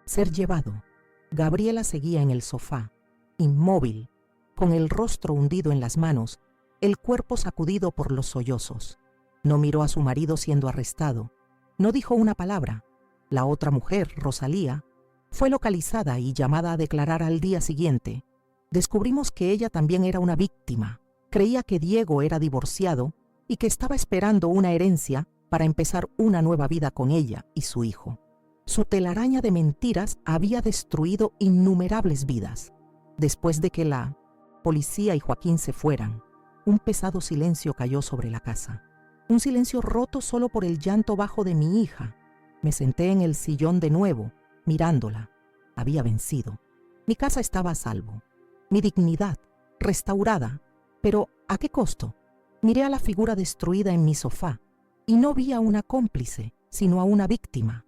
ser llevado. Gabriela seguía en el sofá, inmóvil, con el rostro hundido en las manos, el cuerpo sacudido por los sollozos. No miró a su marido siendo arrestado, no dijo una palabra. La otra mujer, Rosalía, fue localizada y llamada a declarar al día siguiente. Descubrimos que ella también era una víctima. Creía que Diego era divorciado y que estaba esperando una herencia para empezar una nueva vida con ella y su hijo. Su telaraña de mentiras había destruido innumerables vidas. Después de que la policía y Joaquín se fueran, un pesado silencio cayó sobre la casa. Un silencio roto solo por el llanto bajo de mi hija. Me senté en el sillón de nuevo, mirándola. Había vencido. Mi casa estaba a salvo. Mi dignidad, restaurada. Pero, ¿a qué costo? Miré a la figura destruida en mi sofá y no vi a una cómplice, sino a una víctima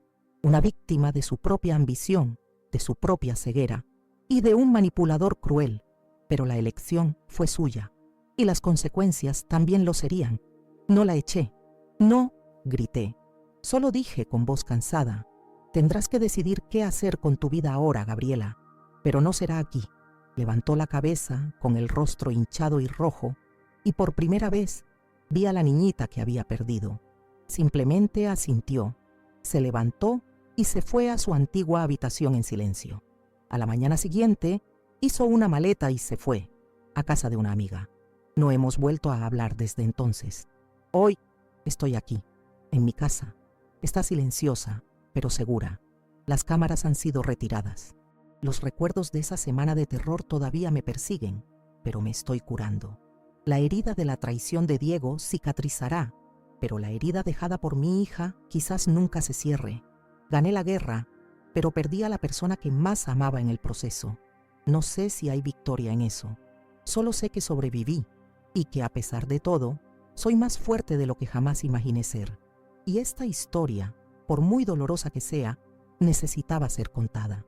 de su propia ambición, de su propia ceguera y de un manipulador cruel. Pero la elección fue suya y las consecuencias también lo serían. No la eché, no grité. Solo dije con voz cansada: «Tendrás que decidir qué hacer con tu vida ahora, Gabriela, pero no será aquí». Levantó la cabeza con el rostro hinchado y rojo y por primera vez vi a la niñita que había perdido. Simplemente asintió, se levantó y se fue a su antigua habitación en silencio. A la mañana siguiente hizo una maleta y se fue a casa de una amiga. No hemos vuelto a hablar desde entonces. Hoy estoy aquí, en mi casa. Está silenciosa, pero segura. Las cámaras han sido retiradas. Los recuerdos de esa semana de terror todavía me persiguen, pero me estoy curando. La herida de la traición de Diego cicatrizará, pero la herida dejada por mi hija quizás nunca se cierre. Gané la guerra, pero perdí a la persona que más amaba en el proceso. No sé si hay victoria en eso. Solo sé que sobreviví y que, a pesar de todo, soy más fuerte de lo que jamás imaginé ser. Y esta historia, por muy dolorosa que sea, necesitaba ser contada.